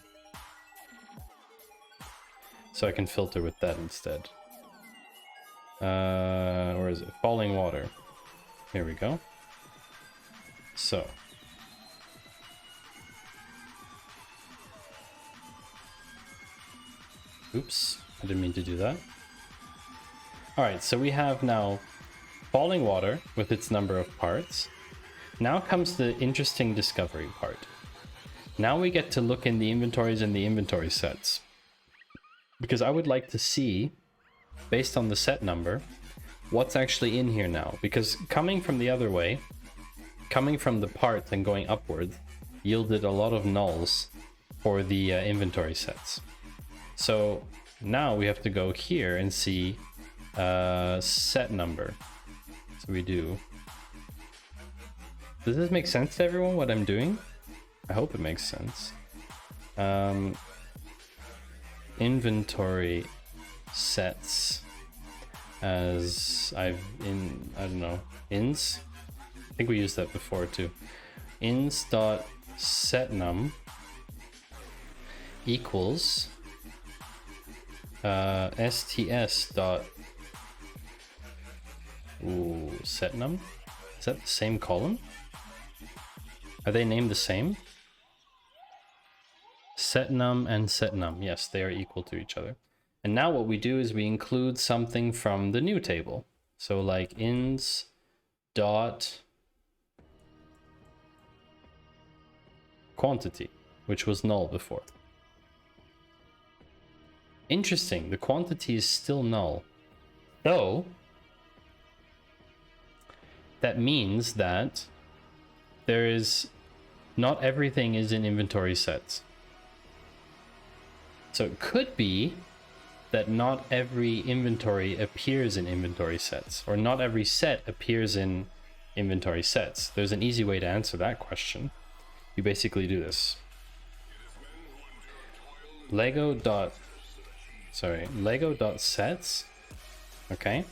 So I can filter with that instead. Where is it? Falling water. Here we go. So. Oops, I didn't mean to do that. Alright, so we have now falling water with its number of parts. Now comes the interesting discovery part. Now we get to look in the inventories and the inventory sets. Because I would like to see, based on the set number, what's actually in here now. Because coming from the other way, coming from the parts and going upward, yielded a lot of nulls for the inventory sets. So now we have to go here and see set number. So we do. Does this make sense to everyone, what I'm doing? I hope it makes sense. Inventory sets as I don't know, ins. I think we used that before too. ins.setnum equals sts dot setnum. Is that the same column? Are they named the same? Setnum and setnum. Yes, they are equal to each other. And now what we do is we include something from the new table. So like ins dot quantity, which was null before. Interesting, the quantity is still null. So that means that there is not everything is in inventory sets. So it could be that not every inventory appears in inventory sets, or not every set appears in inventory sets. There's an easy way to answer that question. You basically do this. Lego.sets. Okay.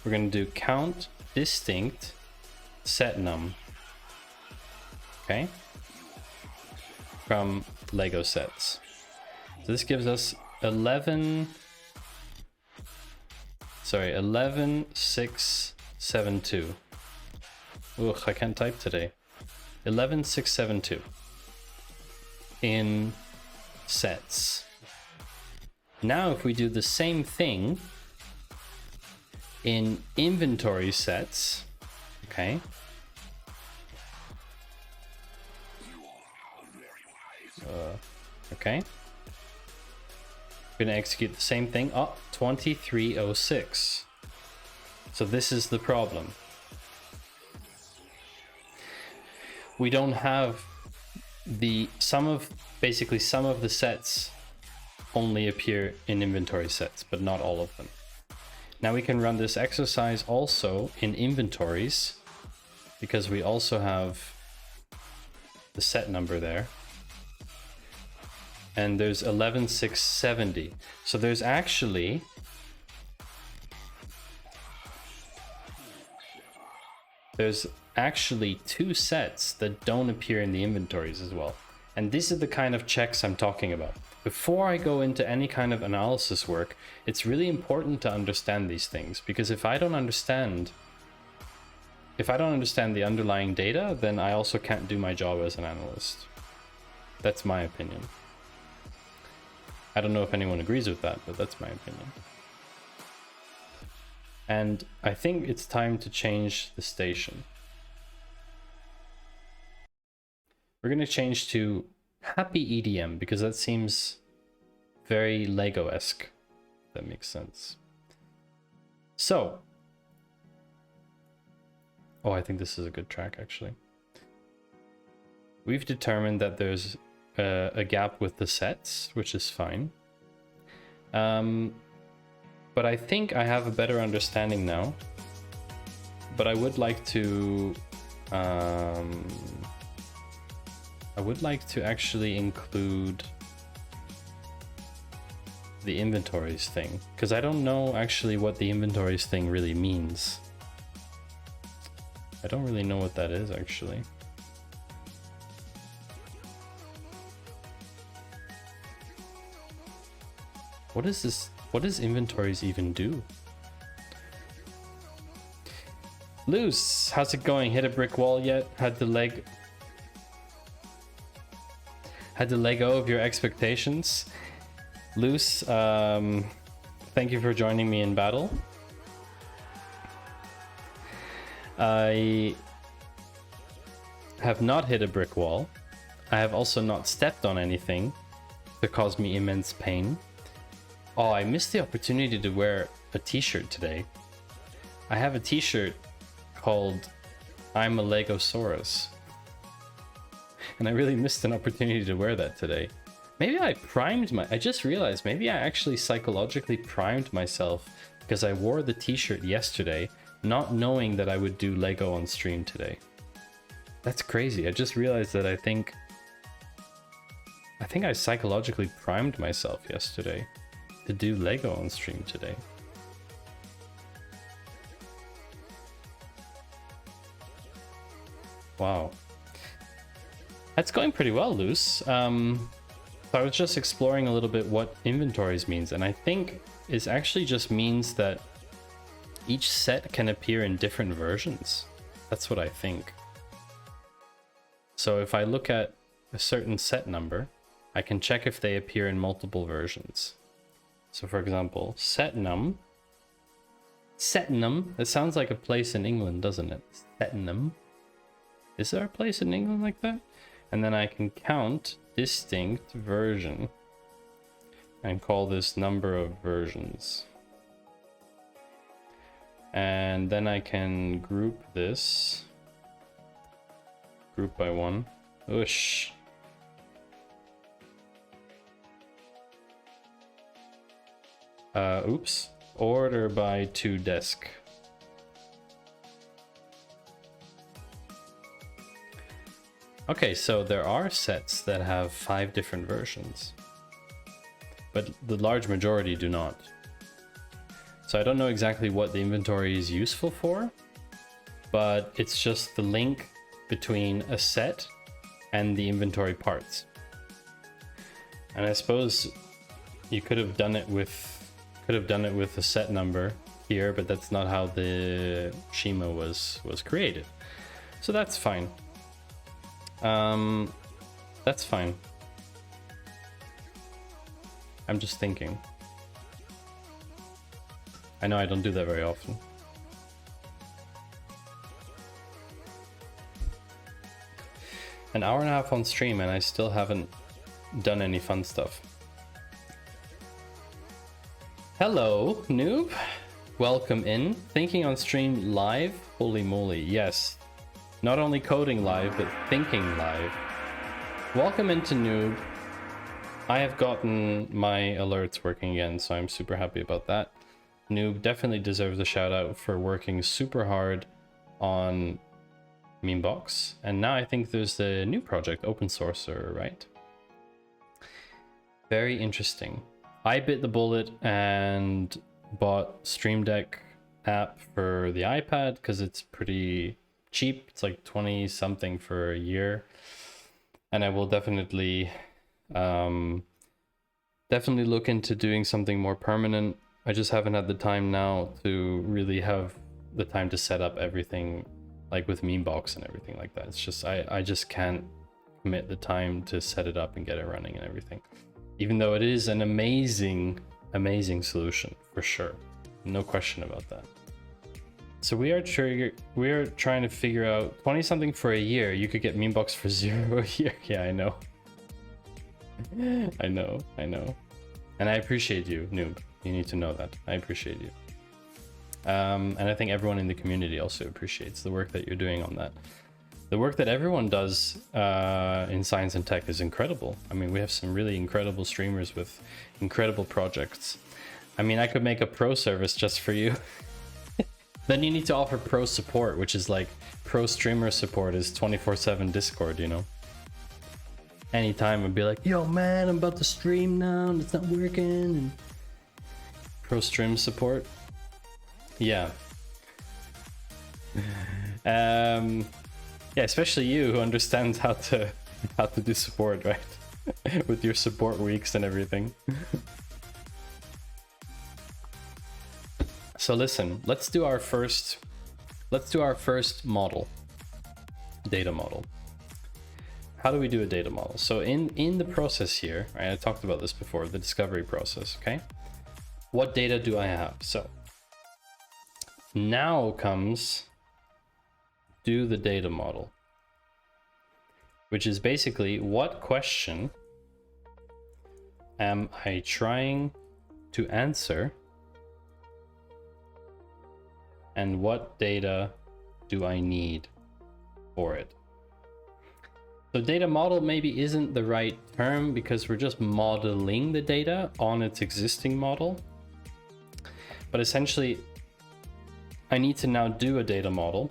We're going to do count distinct setnum. Okay. From Lego sets. So this gives us 11672. Ugh, I can't type today. 11672 in sets. Now if we do the same thing in inventory sets, okay, okay, we're gonna execute the same thing. 2306. So this is the problem. We don't have some of the sets only appear in inventory sets, but not all of them. Now we can run this exercise also in inventories, because we also have the set number there. And there's 11670. So there's actually two sets that don't appear in the inventories as well. And these are the kind of checks I'm talking about. Before I go into any kind of analysis work, it's really important to understand these things, because if I don't understand the underlying data, then I also can't do my job as an analyst. That's my opinion. I don't know if anyone agrees with that, but that's my opinion. And I think it's time to change the station. We're going to change to Happy EDM, because that seems very Lego-esque. That makes sense. So, I think this is a good track actually. We've determined that there's a gap with the sets, which is fine. But I think I have a better understanding now. But I would like to actually include the inventories thing, because I don't know actually what the inventories thing really means. I don't really know what that is actually. What is this? What does inventories even do? Loose, how's it going? Hit a brick wall yet? Had to let go of your expectations. Loose, thank you for joining me in battle. I have not hit a brick wall. I have also not stepped on anything that caused me immense pain. Oh, I missed the opportunity to wear a t-shirt today. I have a t-shirt called I'm a Legosaurus. And I really missed an opportunity to wear that today. Maybe I just realized maybe I actually psychologically primed myself because I wore the t-shirt yesterday, not knowing that I would do Lego on stream today. That's crazy. I just realized that I think I psychologically primed myself yesterday to do Lego on stream today. Wow. That's going pretty well, Luce. So I was just exploring a little bit what inventories means, and I think it actually just means that each set can appear in different versions. That's what I think. So if I look at a certain set number, I can check if they appear in multiple versions. So for example, Setnum, it sounds like a place in England, doesn't it? Setnum. Is there a place in England like that? And then I can count distinct version and call this number of versions. And then I can group this, group by one. Oosh. Oops. Order by to desk. Okay, so there are sets that have 5 different versions, but the large majority do not. So I don't know exactly what the inventory is useful for, but it's just the link between a set and the inventory parts. And I suppose you could have done it with a set number here, but that's not how the schema was created. So that's fine. That's fine. I'm just thinking. I know I don't do that very often. An hour and a half on stream and I still haven't done any fun stuff. Hello, noob. Welcome in. Thinking on stream live? Holy moly, yes. Not only coding live, but thinking live. Welcome into noob. I have gotten my alerts working again, so I'm super happy about that. Noob definitely deserves a shout out for working super hard on Memebox. And now I think there's the new project, Open Sourcer, right? Very interesting. I bit the bullet and bought Stream Deck app for the iPad because it's pretty cheap. It's like 20 something for a year. And I will definitely look into doing something more permanent. I just haven't had the time now to really have the time to set up everything, like with Memebox and everything like that. It's just I just can't commit the time to set it up and get it running and everything. Even though it is an amazing solution for sure, no question about that. So we are trying to figure out 20 something for a year. You could get Memebox for 0 a year. Yeah, I know. I know. And I appreciate you, noob. You need to know that. I appreciate you. And I think everyone in the community also appreciates the work that you're doing on that. The work that everyone does in science and tech is incredible. I mean, we have some really incredible streamers with incredible projects. I mean, I could make a pro service just for you. Then you need to offer pro support, which is like pro streamer support is 24/7 Discord, you know? Anytime I'd be like, yo man, I'm about to stream now and it's not working. And pro stream support. Yeah. Yeah, especially you who understands how to do support, right? With your support weeks and everything. So listen, let's do our first model, data model. How do we do a data model? So in the process here, right, I talked about this before, the discovery process, okay? What data do I have? So now comes do the data model, which is basically what question am I trying to answer and what data do I need for it? So data model maybe isn't the right term because we're just modeling the data on its existing model. But essentially, I need to now do a data model.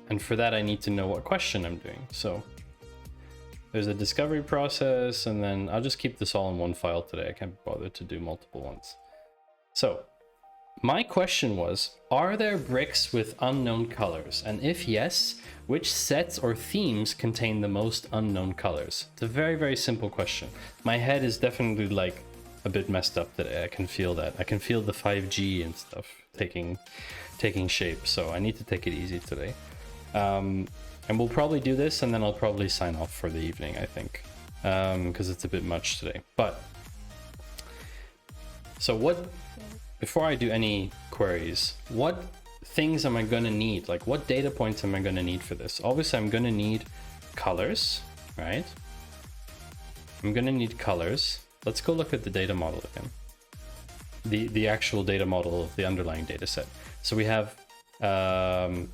And for that, I need to know what question I'm doing. So there's a discovery process, and then I'll just keep this all in one file today. I can't bother to do multiple ones. So my question was, are there bricks with unknown colors? And if yes, which sets or themes contain the most unknown colors? It's a very, very simple question. My head is definitely like a bit messed up today. I can feel that. I can feel the 5G and stuff taking shape. So I need to take it easy today. And we'll probably do this and then I'll probably sign off for the evening, I think, because it's a bit much today. But so before I do any queries, what things am I going to need? Like what data points am I going to need for this? Obviously, I'm going to need colors, right? I'm going to need colors. Let's go look at the data model again. The actual data model of the underlying data set. So we have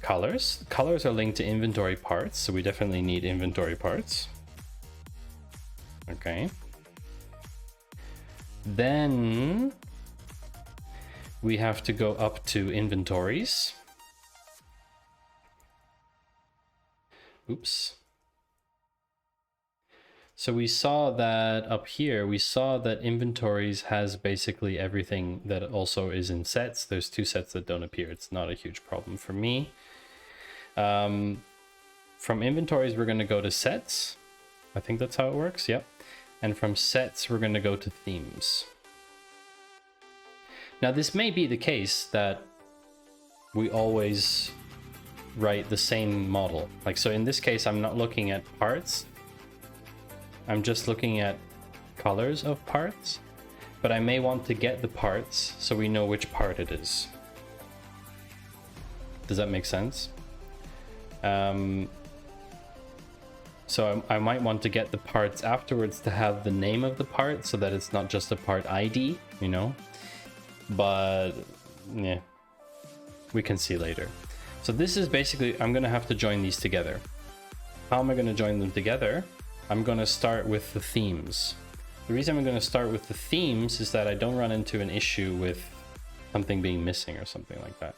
colors. Colors are linked to inventory parts, so we definitely need inventory parts. Okay. Then we have to go up to inventories. Oops. So we saw that up here, we saw that inventories has basically everything that also is in sets. There's two sets that don't appear. It's not a huge problem for me. From inventories, we're going to go to sets. I think that's how it works. Yep. And from sets, we're going to go to themes. Now, this may be the case that we always write the same model. Like, so in this case, I'm not looking at parts. I'm just looking at colors of parts, but I may want to get the parts so we know which part it is. Does that make sense? So I might want to get the parts afterwards to have the name of the part so that it's not just a part ID, you know? But yeah, we can see later. So this is basically, I'm gonna have to join these together. How am I gonna join them together? I'm gonna start with the themes. The reason I'm gonna start with the themes is that I don't run into an issue with something being missing or something like that.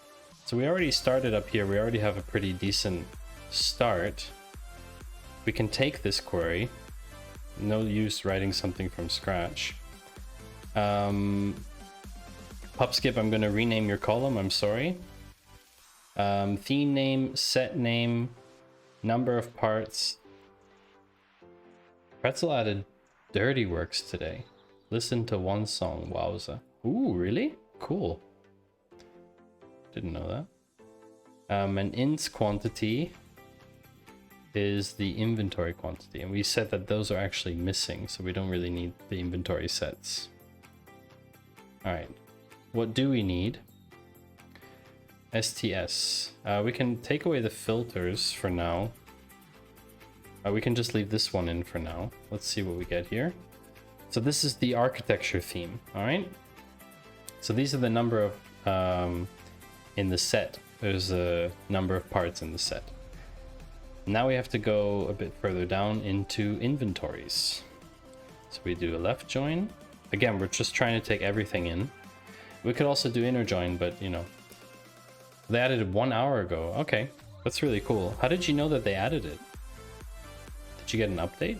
So we already started up here. We already have a pretty decent start. We can take this query. No use writing something from scratch. Pubskip, I'm gonna rename your column, I'm sorry. Theme name, set name, number of parts. Pretzel added Dirty Works today. Listen to one song, wowza. Ooh, really? Cool. Didn't know that. An int quantity is the inventory quantity, and we said that those are actually missing, so we don't really need the inventory sets. All right, what do we need? STS. We can take away the filters for now. We can just leave this one in for now. Let's see what we get here. So this is the architecture theme, all right? So these are the number of, in the set, there's a number of parts in the set. Now we have to go a bit further down into inventories. So we do a left join. Again, we're just trying to take everything in. We could also do inner join, but you know, they added it 1 hour ago. Okay, that's really cool. How did you know that they added it? Did you get an update?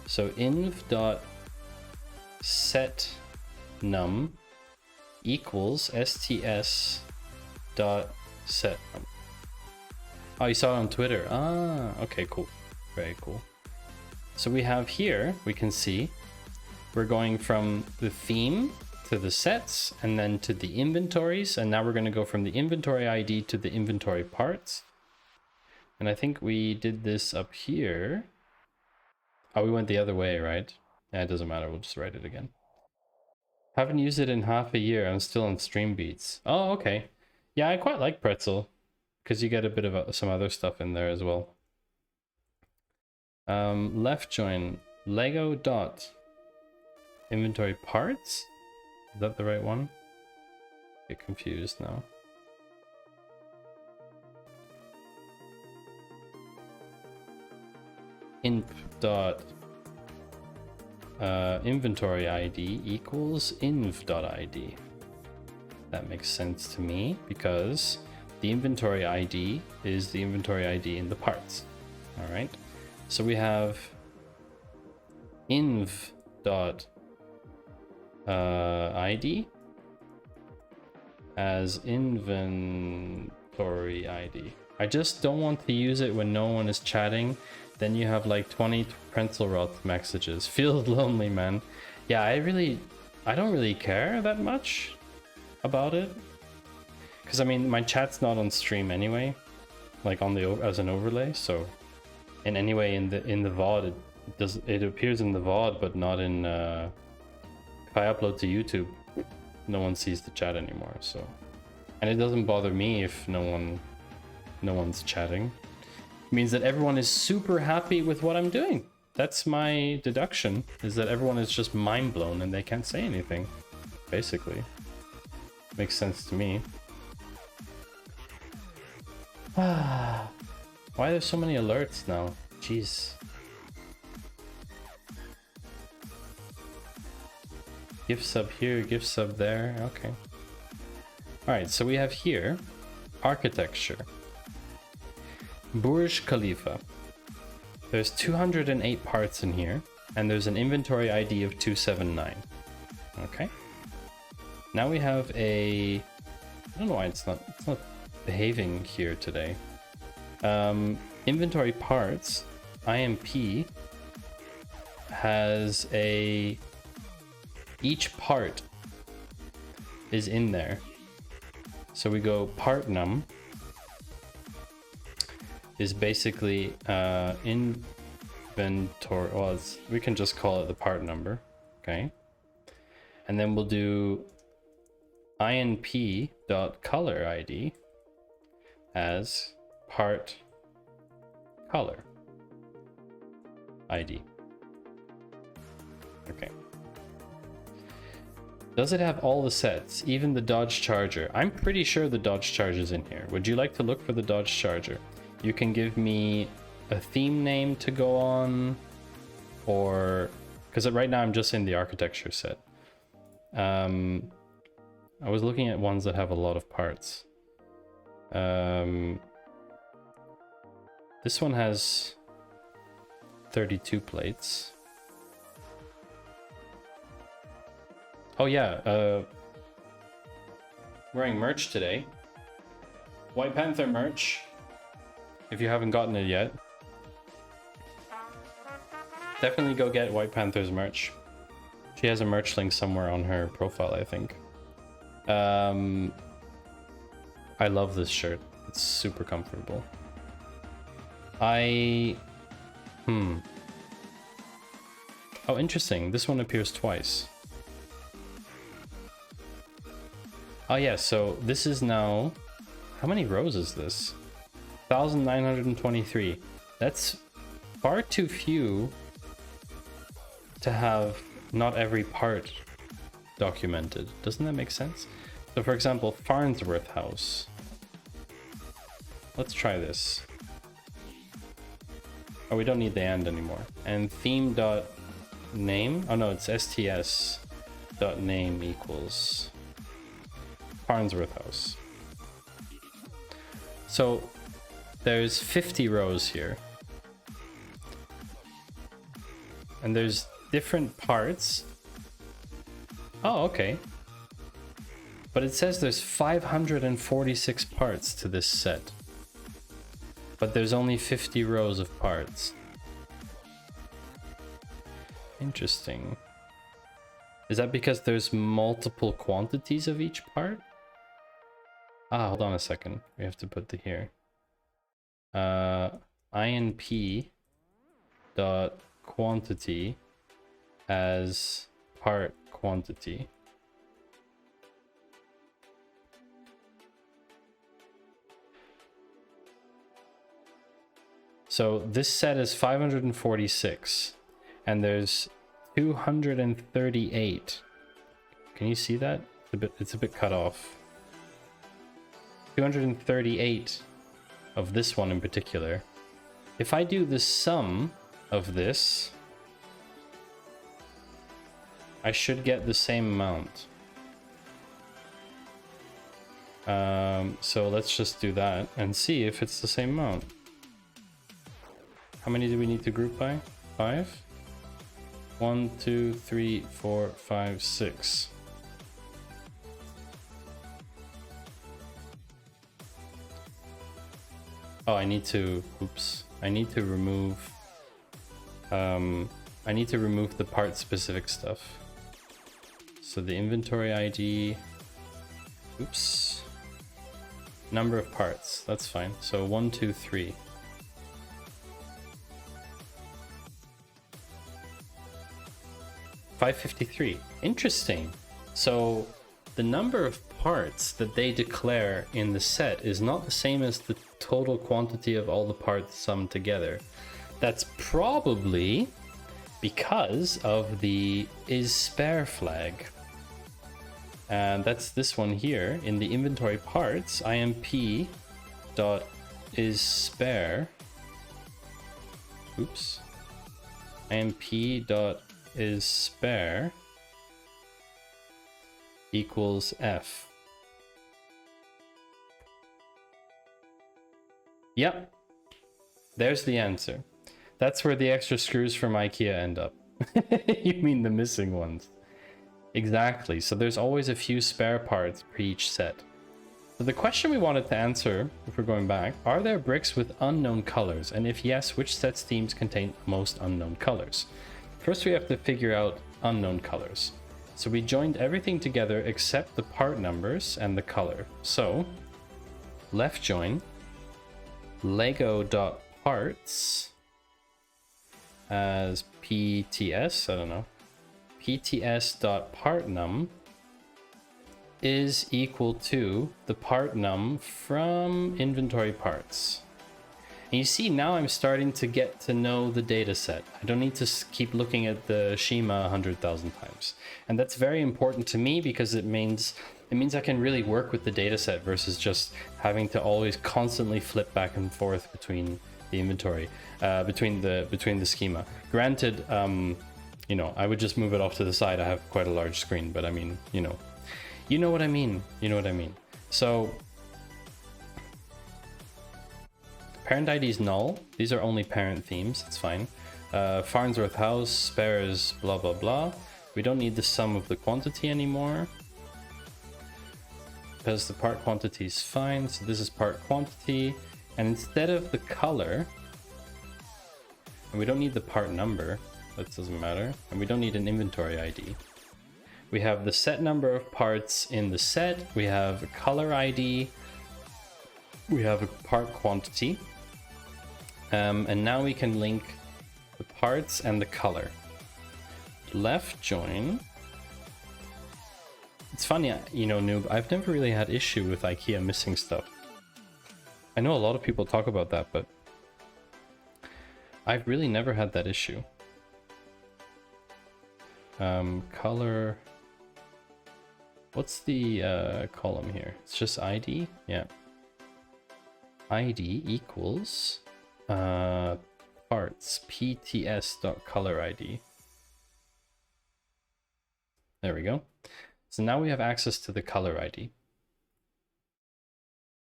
So inv.setNum equals sts.setNum. Oh, you saw it on Twitter. Ah, okay, cool. Very cool. So we have here, we can see, we're going from the theme to the sets and then to the inventories. And now we're going to go from the inventory ID to the inventory parts. And I think we did this up here. Oh, we went the other way, right? Yeah, it doesn't matter. We'll just write it again. Haven't used it in half a year. I'm still on stream beats. Oh, okay. Yeah, I quite like Pretzel because you get a bit of some other stuff in there as well. Left join Lego dot inventory parts. Is that the right one? Get confused now. Inp dot inventory ID equals inv.id. That makes sense to me because the inventory ID is the inventory ID in the parts. All right. So we have inv.id as inventory ID. I just don't want to use it when no one is chatting. Then you have like 20 Prenzelrot messages. Feels lonely, man. Yeah, I don't really care that much about it. Because I mean, my chat's not on stream anyway, like on the as an overlay. So, and anyway, in the VOD, it appears in the VOD, but not in. If I upload to YouTube, no one sees the chat anymore. So, and it doesn't bother me if no one's chatting. It means that everyone is super happy with what I'm doing. That's my deduction, is that everyone is just mind blown and they can't say anything, basically. Makes sense to me. Why are there so many alerts now? Jeez. Gift sub here, gift sub there. Okay. Alright, so we have here architecture. Burj Khalifa. There's 208 parts in here, and there's an inventory ID of 279. Okay. Now we have a... I don't know why it's not behaving here today. Inventory parts, IMP, has a... Each part is in there. So we go part num is basically inventory, well, we can just call it the part number, okay? And then we'll do inp.color ID as part color ID. Okay. Does it have all the sets, even the Dodge Charger? I'm pretty sure the Dodge Charger is in here. Would you like to look for the Dodge Charger? You can give me a theme name to go on, or because right now I'm just in the architecture set. I was looking at ones that have a lot of parts. This one has 32 plates. Oh yeah, wearing merch today. White Panther merch. If you haven't gotten it yet, definitely go get White Panther's merch. She has a merch link somewhere on her profile, I think. I love this shirt. It's super comfortable. Oh, interesting. This one appears twice. Oh yeah, so this is now... How many rows is this? 1,923. That's far too few to have not every part documented. Doesn't that make sense? So for example, Farnsworth House. Let's try this. Oh, we don't need the and anymore. And theme.name. Oh no, it's sts.name equals Farnsworth House. So there's 50 rows here. And there's different parts. Oh, okay. But it says there's 546 parts to this set. But there's only 50 rows of parts. Interesting. Is that because there's multiple quantities of each part? Ah, hold on a second. We have to put the here. INP dot quantity as part quantity. So this set is 546 and there's 238. Can you see that? It's a bit cut off. 238 of this one in particular. If I do the sum of this, I should get the same amount. So let's just do that and see if it's the same amount. How many do we need to group by? 5? 1, 2, 3, 4, 5, 6. Oh, I need to, oops. I need to remove, the part specific stuff. So the inventory ID, oops. Number of parts, that's fine. So 1, 2, 3. 553. Interesting. So the number of parts that they declare in the set is not the same as the total quantity of all the parts summed together. That's probably because of the isSpare flag. And that's this one here in the inventory parts, imp.isSpare. Oops. imp.isSpare equals F. Yep, there's the answer. That's where the extra screws from IKEA end up. You mean the missing ones. Exactly, so there's always a few spare parts per each set. So the question we wanted to answer, if we're going back, are there bricks with unknown colors? And if yes, which set's themes contain most unknown colors? First, we have to figure out unknown colors. So we joined everything together except the part numbers and the color. So left join lego.parts as pts, I don't know, pts.partnum is equal to the part num from inventory parts. And you see, now I'm starting to get to know the data set. I don't need to keep looking at the schema 100,000 times. And that's very important to me because it means I can really work with the data set versus just having to always constantly flip back and forth between the inventory, between the schema. Granted, you know, I would just move it off to the side. I have quite a large screen, but I mean, you know what I mean. You know what I mean. So parent ID is null. These are only parent themes. It's fine. Farnsworth House, spares, blah, blah, blah. We don't need the sum of the quantity anymore because the part quantity is fine. So this is part quantity. And instead of the color, and we don't need the part number, that doesn't matter. And we don't need an inventory ID. We have the set number of parts in the set. We have a color ID. We have a part quantity. And now we can link the parts and the color. Left join. It's funny, you know, Noob, I've never really had issue with IKEA missing stuff. I know a lot of people talk about that, but I've really never had that issue. Color. What's the column here? It's just ID? Yeah. ID equals parts pts.color_id. There we go. So now we have access to the color ID.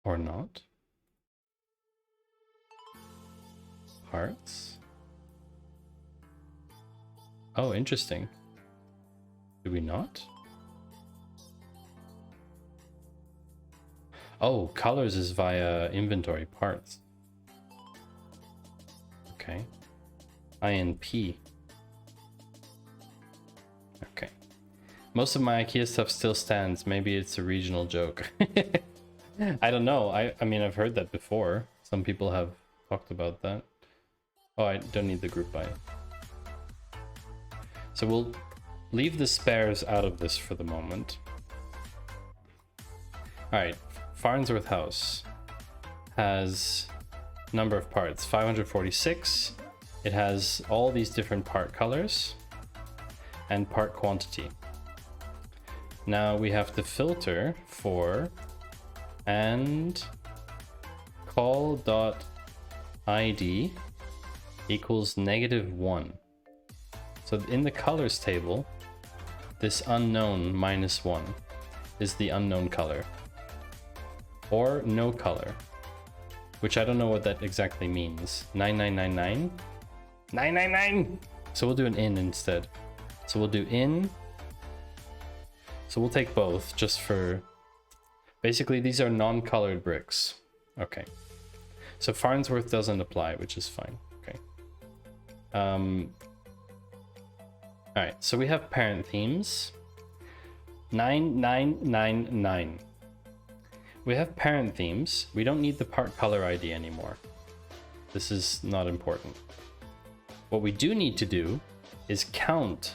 Or not. Parts. Oh, interesting. Do we not? Oh, colors is via inventory parts. Okay. INP. Okay. Most of my IKEA stuff still stands. Maybe it's a regional joke. I don't know. I mean, I've heard that before. Some people have talked about that. Oh, I don't need the group by. So we'll leave the spares out of this for the moment. All right. Farnsworth House has number of parts 546. It has all these different part colors and part quantity. Now we have to filter for and call.id equals -1. So in the colors table, this unknown -1 is the unknown color. Or no color, which I don't know what that exactly means. 9999? 999! So we'll do an in instead. So we'll do in. So we'll take both just for... Basically, these are non-colored bricks. Okay. So Farnsworth doesn't apply, which is fine. Okay. Alright, so we have parent themes. 9999. We have parent themes. We don't need the part color ID anymore. This is not important. What we do need to do is count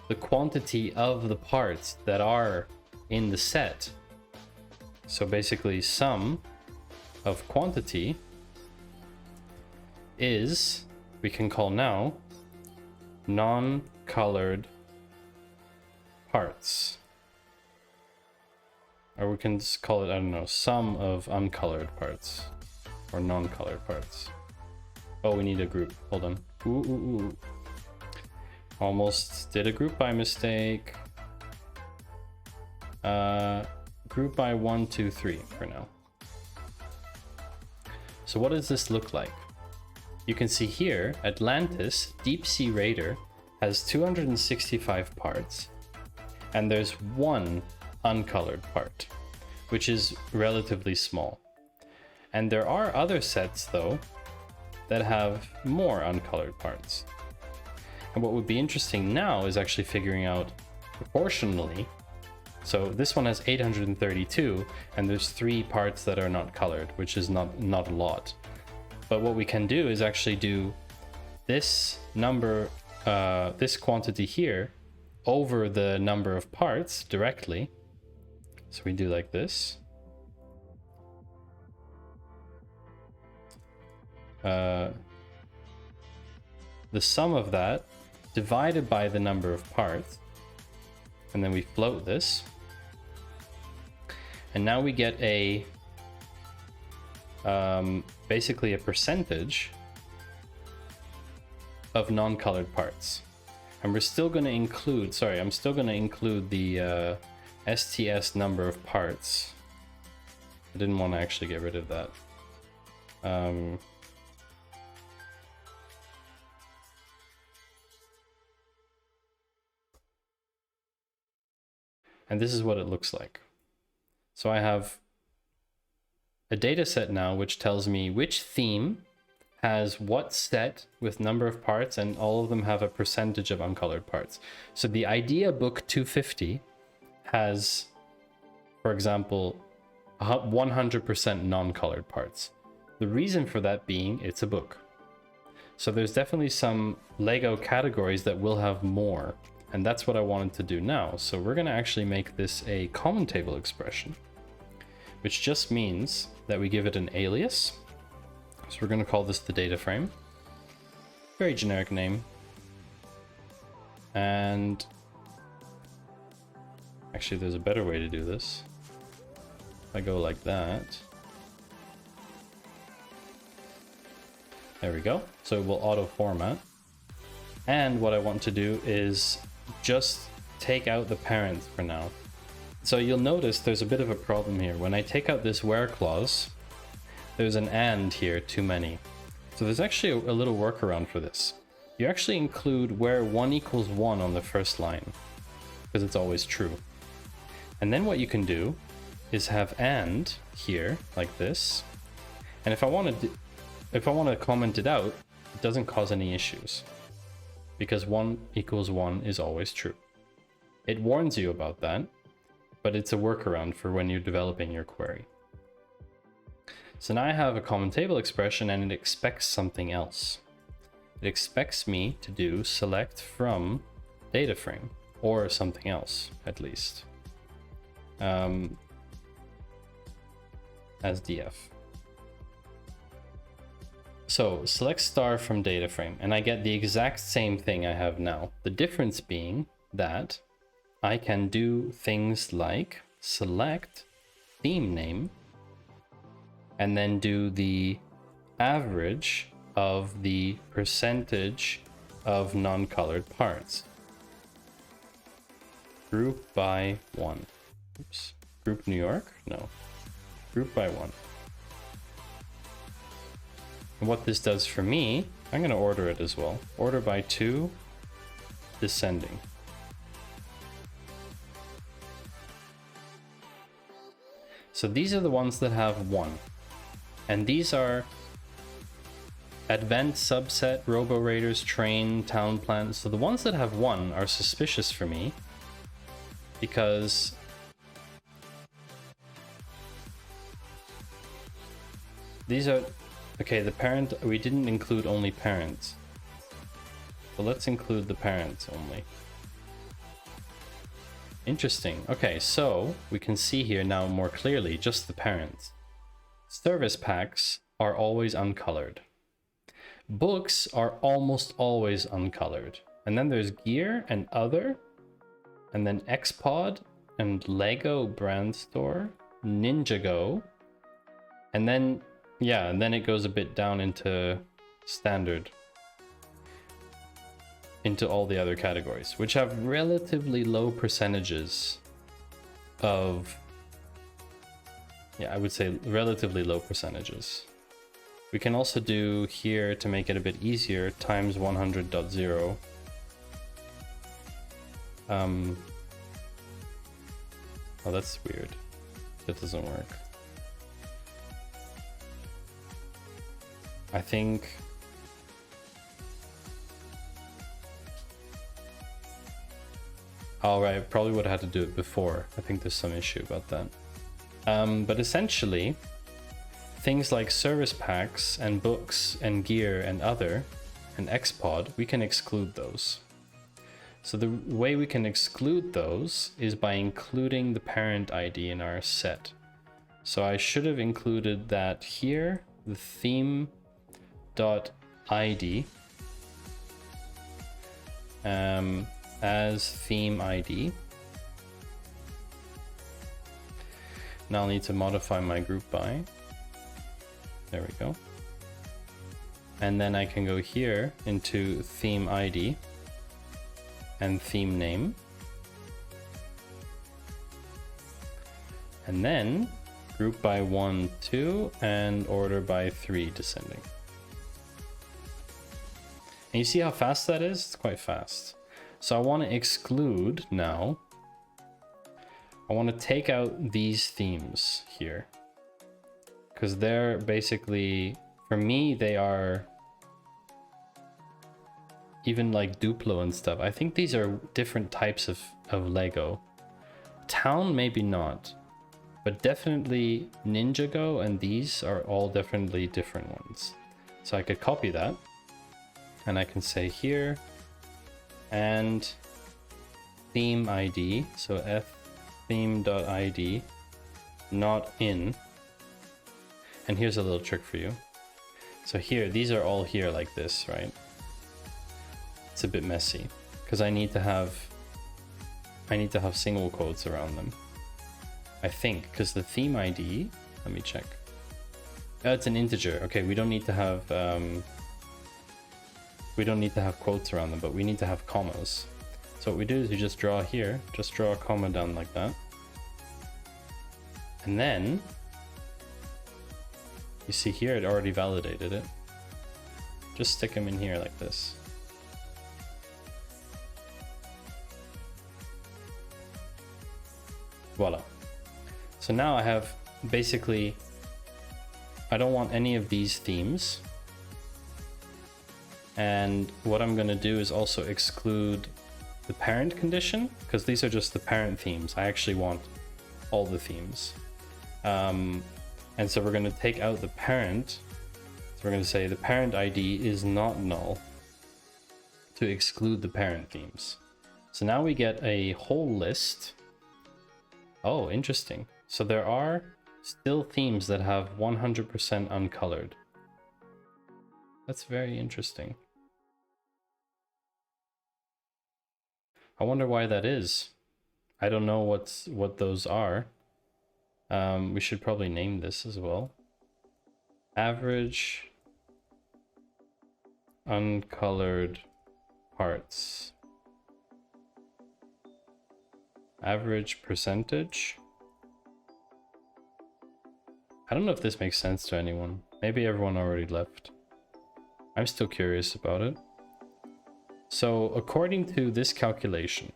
the quantity of the parts that are in the set. So basically, sum of quantity is, we can call now, non-colored parts. Or we can just call it, I don't know, sum of uncolored parts. Or non-colored parts. Oh, we need a group. Hold on. Ooh. Almost did a group by mistake. Group by 1, 2, 3 for now. So what does this look like? You can see here, Atlantis Deep Sea Raider has 265 parts. And there's one uncolored part, which is relatively small. And there are other sets though that have more uncolored parts. And what would be interesting now is actually figuring out proportionally. So this one has 832 and there's 3 parts that are not colored, which is not a lot. But what we can do is actually do this number, this quantity here over the number of parts directly. So we do like this. The sum of that divided by the number of parts. And then we float this. And now we get a basically a percentage of non-colored parts. And we're still going to include, sorry, I'm still going to include the STS number of parts. I didn't want to actually get rid of that. And this is what it looks like. So I have a data set now which tells me which theme has what set with number of parts, and all of them have a percentage of uncolored parts. So the idea book 250 has, for example, 100% non-colored parts. The reason for that being it's a book. So there's definitely some Lego categories that will have more, and that's what I wanted to do now. So we're going to actually make this a common table expression, which just means that we give it an alias. So we're going to call this the data frame. Very generic name. And Actually, there's a better way to do this. If I go like that. There we go. So it will auto format. And what I want to do is just take out the parent for now. So you'll notice there's a bit of a problem here. When I take out this where clause, there's an and here, too many. So there's actually a little workaround for this. You actually include where 1 equals 1 on the first line, because it's always true. And then what you can do is have and here, like this. And if I want to comment it out, it doesn't cause any issues, because 1 equals 1 is always true. It warns you about that, but it's a workaround for when you're developing your query. So now I have a common table expression, and it expects something else. It expects me to do select from data frame, or something else, at least, as df. So select star from data frame, and I get the exact same thing I have now. The difference being that I can do things like select theme name, and then do the average of the percentage of non-colored parts. Group by 1. Oops. Group New York? No. Group by 1. And what this does for me, I'm going to order it as well. Order by 2, descending. So these are the ones that have 1. And these are advanced subset, robo raiders, train, town plan. So the ones that have 1 are suspicious for me, because these are, okay, the parent, we didn't include only parents. So let's include the parents only. Interesting. Okay, so we can see here now more clearly just the parents. Service packs are always uncolored. Books are almost always uncolored. And then there's gear and other, and then Xpod and Lego brand store, Ninjago, and then, yeah, and then it goes a bit down into standard, into all the other categories, which have relatively low percentages of, yeah, I would say relatively low percentages. We can also do here, to make it a bit easier, times 100.0. Oh, that's weird. That doesn't work. I think all right, probably would have had to do it before. I think there's some issue about that. But essentially, things like service packs and books and gear and other and Xpod, we can exclude those. So the way we can exclude those is by including the parent ID in our set. So I should have included that here, the theme.id, as theme ID. Now I'll need to modify my group by. There we go. And then I can go here into theme ID and theme name. And then group by 1, 2, and order by 3 descending. And you see how fast that is? It's quite fast. So I want to exclude now. I want to take out these themes here, because they're basically, for me, they are even like Duplo and stuff. I think these are different types of Lego. Town, maybe not, but definitely Ninjago and these are all definitely different ones. So I could copy that, and I can say here, and theme ID, so theme.id, not in. And here's a little trick for you. So here, these are all here like this, right? It's a bit messy because I need to have I need to have single quotes around them. I think, because the theme ID, let me check. It's an integer. Okay, we don't need to have quotes around them, but we need to have commas. So what we do is we just draw here, just draw a comma down like that. And then you see here, it already validated it. Just stick them in here like this. Voila. So now I have basically, I don't want any of these themes. And what I'm going to do is also exclude the parent condition, because these are just the parent themes. I actually want all the themes. And so we're going to take out the parent. So we're going to say the parent ID is not null to exclude the parent themes. So now we get a whole list. Oh, interesting. So there are still themes that have 100% uncolored. That's very interesting. I wonder why that is. I don't know what those are. We should probably name this as well. Average uncolored parts. Average percentage. I don't know if this makes sense to anyone. Maybe everyone already left. I'm still curious about it. So according to this calculation,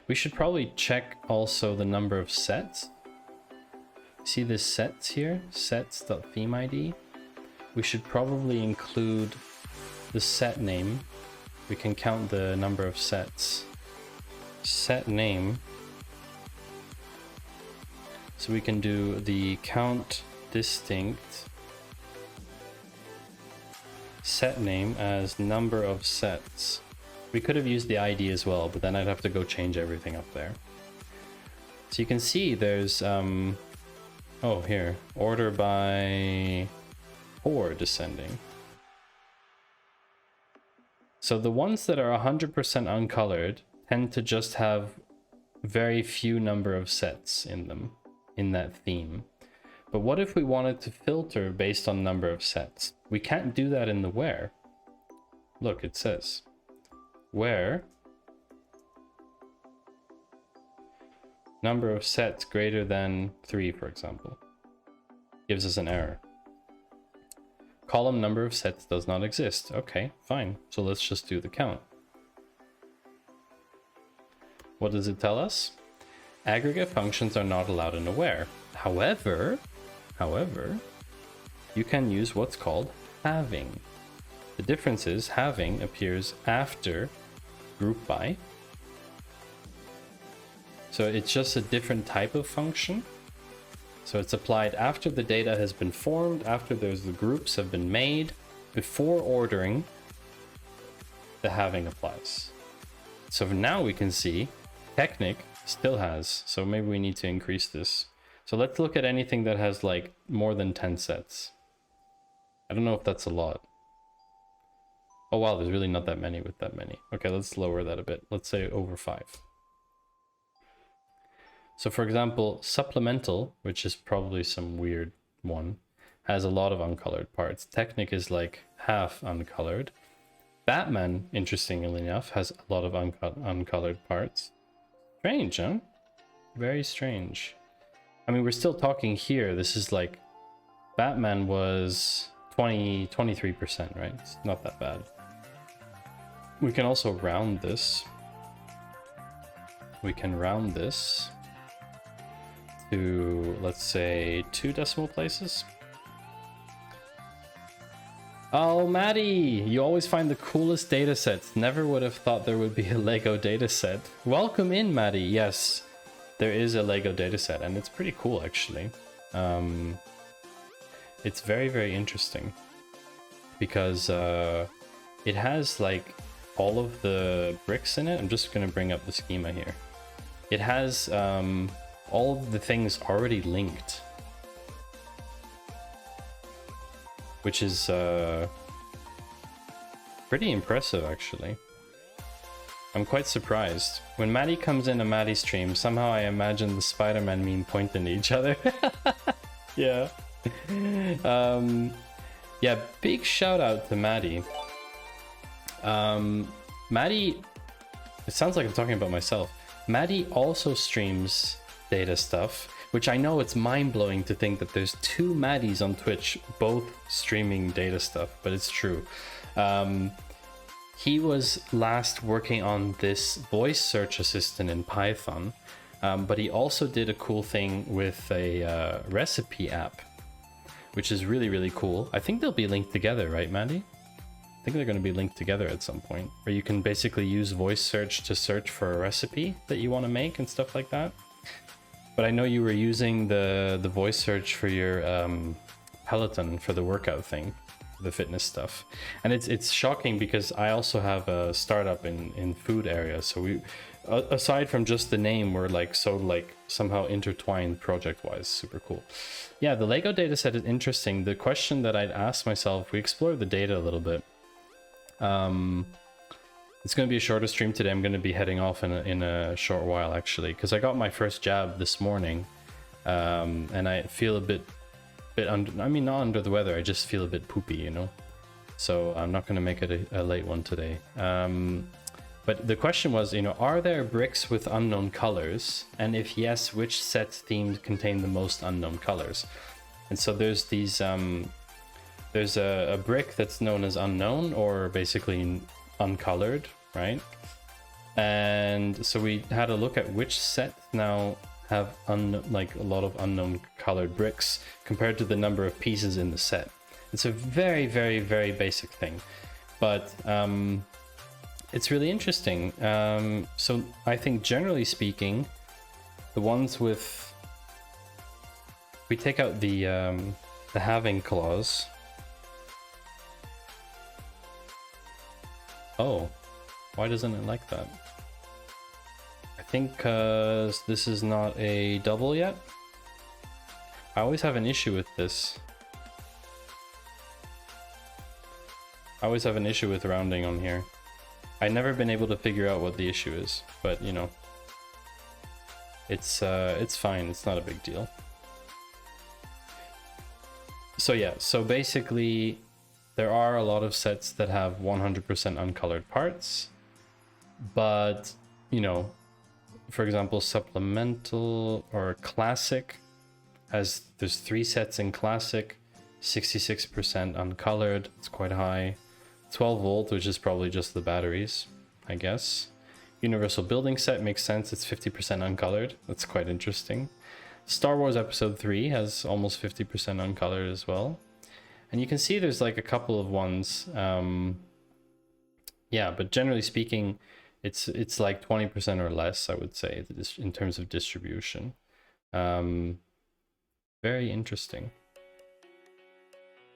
we should probably check also the number of sets. See this sets here? Sets.themeID. We should probably include the set name. We can count the number of sets. Set name. So we can do the count distinct set name as number of sets. We could have used the ID as well, but then I'd have to go change everything up there. So you can see there's oh, here, order by 4 descending. So the ones that are 100% uncolored tend to just have very few number of sets in them, in that theme. But what if we wanted to filter based on number of sets? We can't do that in the where. Look, it says where number of sets greater than 3, for example, gives us an error. Column number of sets does not exist. Okay, fine. So let's just do the count. What does it tell us? Aggregate functions are not allowed in a where. However, you can use what's called halving. The difference is halving appears after group by. So it's just a different type of function. So it's applied after the data has been formed, after the groups have been made, before ordering, the halving applies. So now we can see Technic still has, so maybe we need to increase this. So let's look at anything that has like more than 10 sets. I don't know if that's a lot. Oh wow, there's really not that many with that many. Okay, let's lower that a bit. Let's say over 5. So for example, supplemental, which is probably some weird one, has a lot of uncolored parts. Technic is like half uncolored. Batman, interestingly enough, has a lot of uncolored parts. Strange, huh? Very strange. I mean, we're still talking here. This is like, Batman was 23%, right? It's not that bad. We can also round this. We can round this to, let's say, 2 decimal places. Oh, Maddie, you always find the coolest data sets. Never would have thought there would be a Lego data set. Welcome in, Maddie. Yes, there is a Lego data set, and it's pretty cool, actually. It's very, very interesting because it has like all of the bricks in it. I'm just going to bring up the schema here. It has all of the things already linked, which is pretty impressive, actually. I'm quite surprised. When Maddie comes in a Maddie stream, somehow I imagine the Spider-Man meme pointing at each other. Yeah. Yeah, big shout out to Maddie. Maddie, it sounds like I'm talking about myself. Maddie also streams data stuff, which I know it's mind-blowing to think that there's two Maddies on Twitch both streaming data stuff, but it's true. He was last working on this voice search assistant in Python, but he also did a cool thing with a recipe app, which is really, really cool. I think they'll be linked together, right, Maddie? I think they're going to be linked together at some point, where you can basically use voice search to search for a recipe that you want to make and stuff like that. But I know you were using the voice search for your Peloton for the workout thing, the fitness stuff. And it's shocking because I also have a startup in food area. So we, aside from just the name, we're like somehow intertwined project-wise. Super cool. Yeah, the Lego data set is interesting. The question that I'd ask myself, we explored the data a little bit. It's going to be a shorter stream today. I'm going to be heading off in a short while, actually, because I got my first jab this morning, and I feel a bit under, I mean, not under the weather, I just feel a bit poopy, you know, so I'm not going to make it a late one today. But the question was, you know, are there bricks with unknown colors, and if yes, which set themes contain the most unknown colors? And so there's these there's a brick that's known as unknown, or basically uncolored, right? And so we had a look at which set now have like a lot of unknown colored bricks compared to the number of pieces in the set. It's a very, very, very basic thing, but it's really interesting. So I think generally speaking, the ones with, we take out the halving clause. Oh, why doesn't it like that? I think because this is not a double yet. I always have an issue with this. I always have an issue with rounding on here. I've never been able to figure out what the issue is, but you know, it's fine. It's not a big deal. So yeah, so basically there are a lot of sets that have 100% uncolored parts, but you know, for example, supplemental or classic has, there's 3 sets in classic, 66% uncolored, it's quite high. 12 volt, which is probably just the batteries, I guess. Universal building set makes sense, it's 50% uncolored, that's quite interesting. Star Wars Episode 3 has almost 50% uncolored as well. And you can see there's like a couple of ones, yeah, but generally speaking, it's like 20% or less, I would say, in terms of distribution. Very interesting.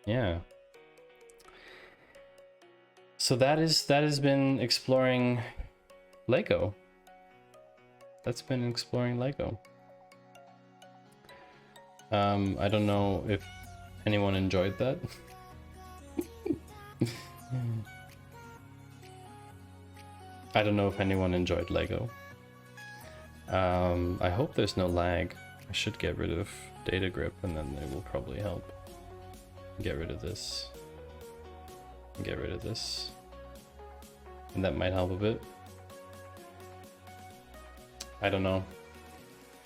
Yeah. So that has been exploring Lego. That's been exploring Lego. I don't know if anyone enjoyed that. I don't know if anyone enjoyed Lego. I hope there's no lag. I should get rid of data grip and then it will probably help. Get rid of this. Get rid of this. And that might help a bit. I don't know.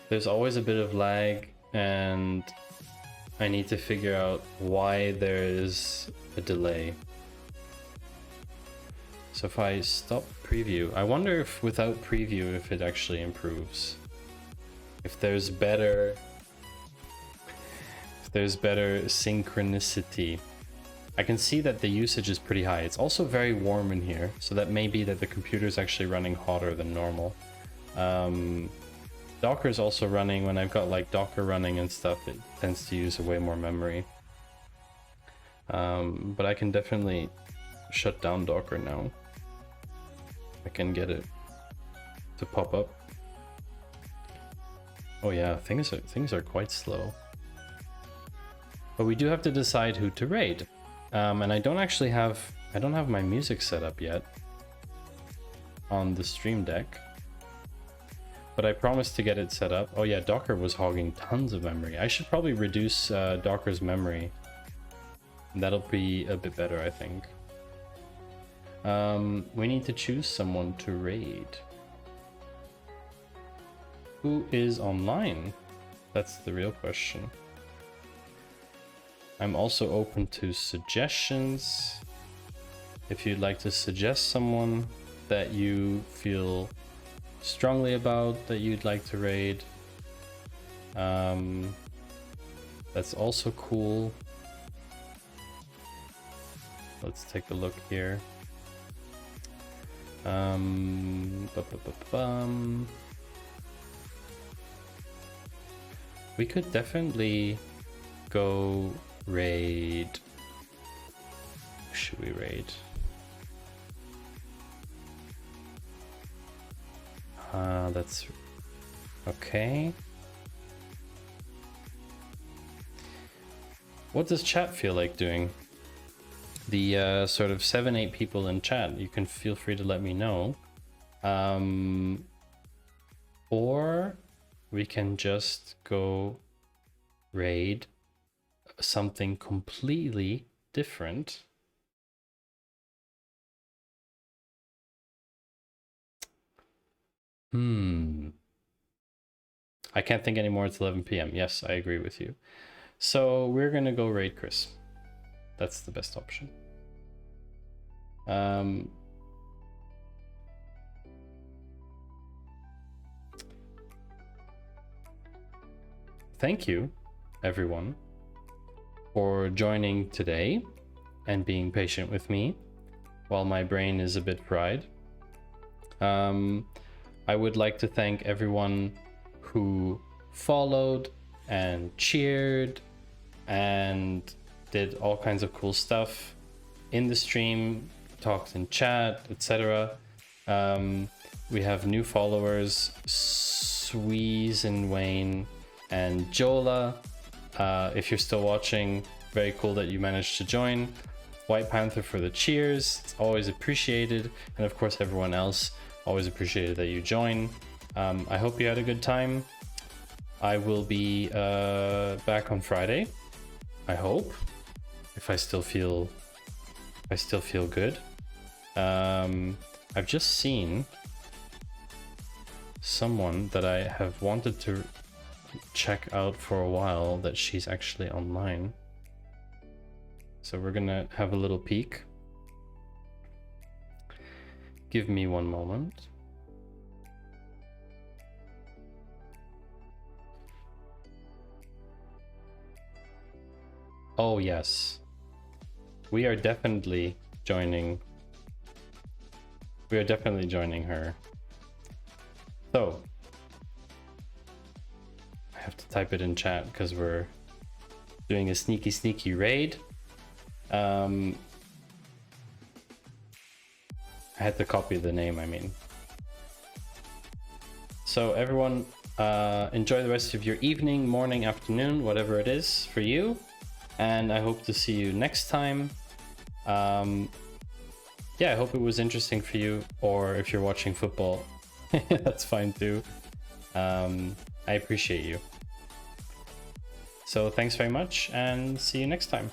There's always a bit of lag and I need to figure out why there is a delay. So if I stop preview, I wonder if without preview if it actually improves. If there's better synchronicity. I can see that the usage is pretty high. It's also very warm in here, so that may be that the computer is actually running hotter than normal. Docker is also running. When I've got like Docker running and stuff, it tends to use way more memory. But I can definitely shut down Docker now. I can get it to pop up. Oh yeah, things are quite slow. But we do have to decide who to raid. And I don't have my music set up yet. on the Stream Deck. But I promised to get it set up. Oh yeah, Docker was hogging tons of memory. I should probably reduce Docker's memory. That'll be a bit better, I think. We need to choose someone to raid. Who is online? That's the real question. I'm also open to suggestions. If you'd like to suggest someone that you feel strongly about that you'd like to raid, that's also cool. Let's take a look here. We could definitely go raid. Who should we raid? That's okay. What does chat feel like doing? The sort of 7-8 people in chat, you can feel free to let me know. Or we can just go raid something completely different. I can't think anymore. It's 11 p.m. Yes, I agree with you. So we're gonna go raid Chris. That's the best option. Thank you, everyone, for joining today and being patient with me while my brain is a bit fried. I would like to thank everyone who followed and cheered and did all kinds of cool stuff in the stream, talked in chat, etc. We have new followers, Sweeze and Wayne and Jola. If you're still watching, very cool that you managed to join. White Panther for the cheers, it's always appreciated. And of course everyone else, always appreciated that you join. I hope you had a good time. I will be back on Friday, I hope, if I still feel good. I've just seen someone that I have wanted to check out for a while, that she's actually online. So we're gonna have a little peek. Give me one moment. Oh yes, we are definitely joining her. So I have to type it in chat because we're doing a sneaky raid. I had to copy the name, I mean. So everyone, enjoy the rest of your evening, morning, afternoon, whatever it is for you. And I hope to see you next time. Yeah, I hope it was interesting for you, or if you're watching football, that's fine too. I appreciate you. So thanks very much and see you next time.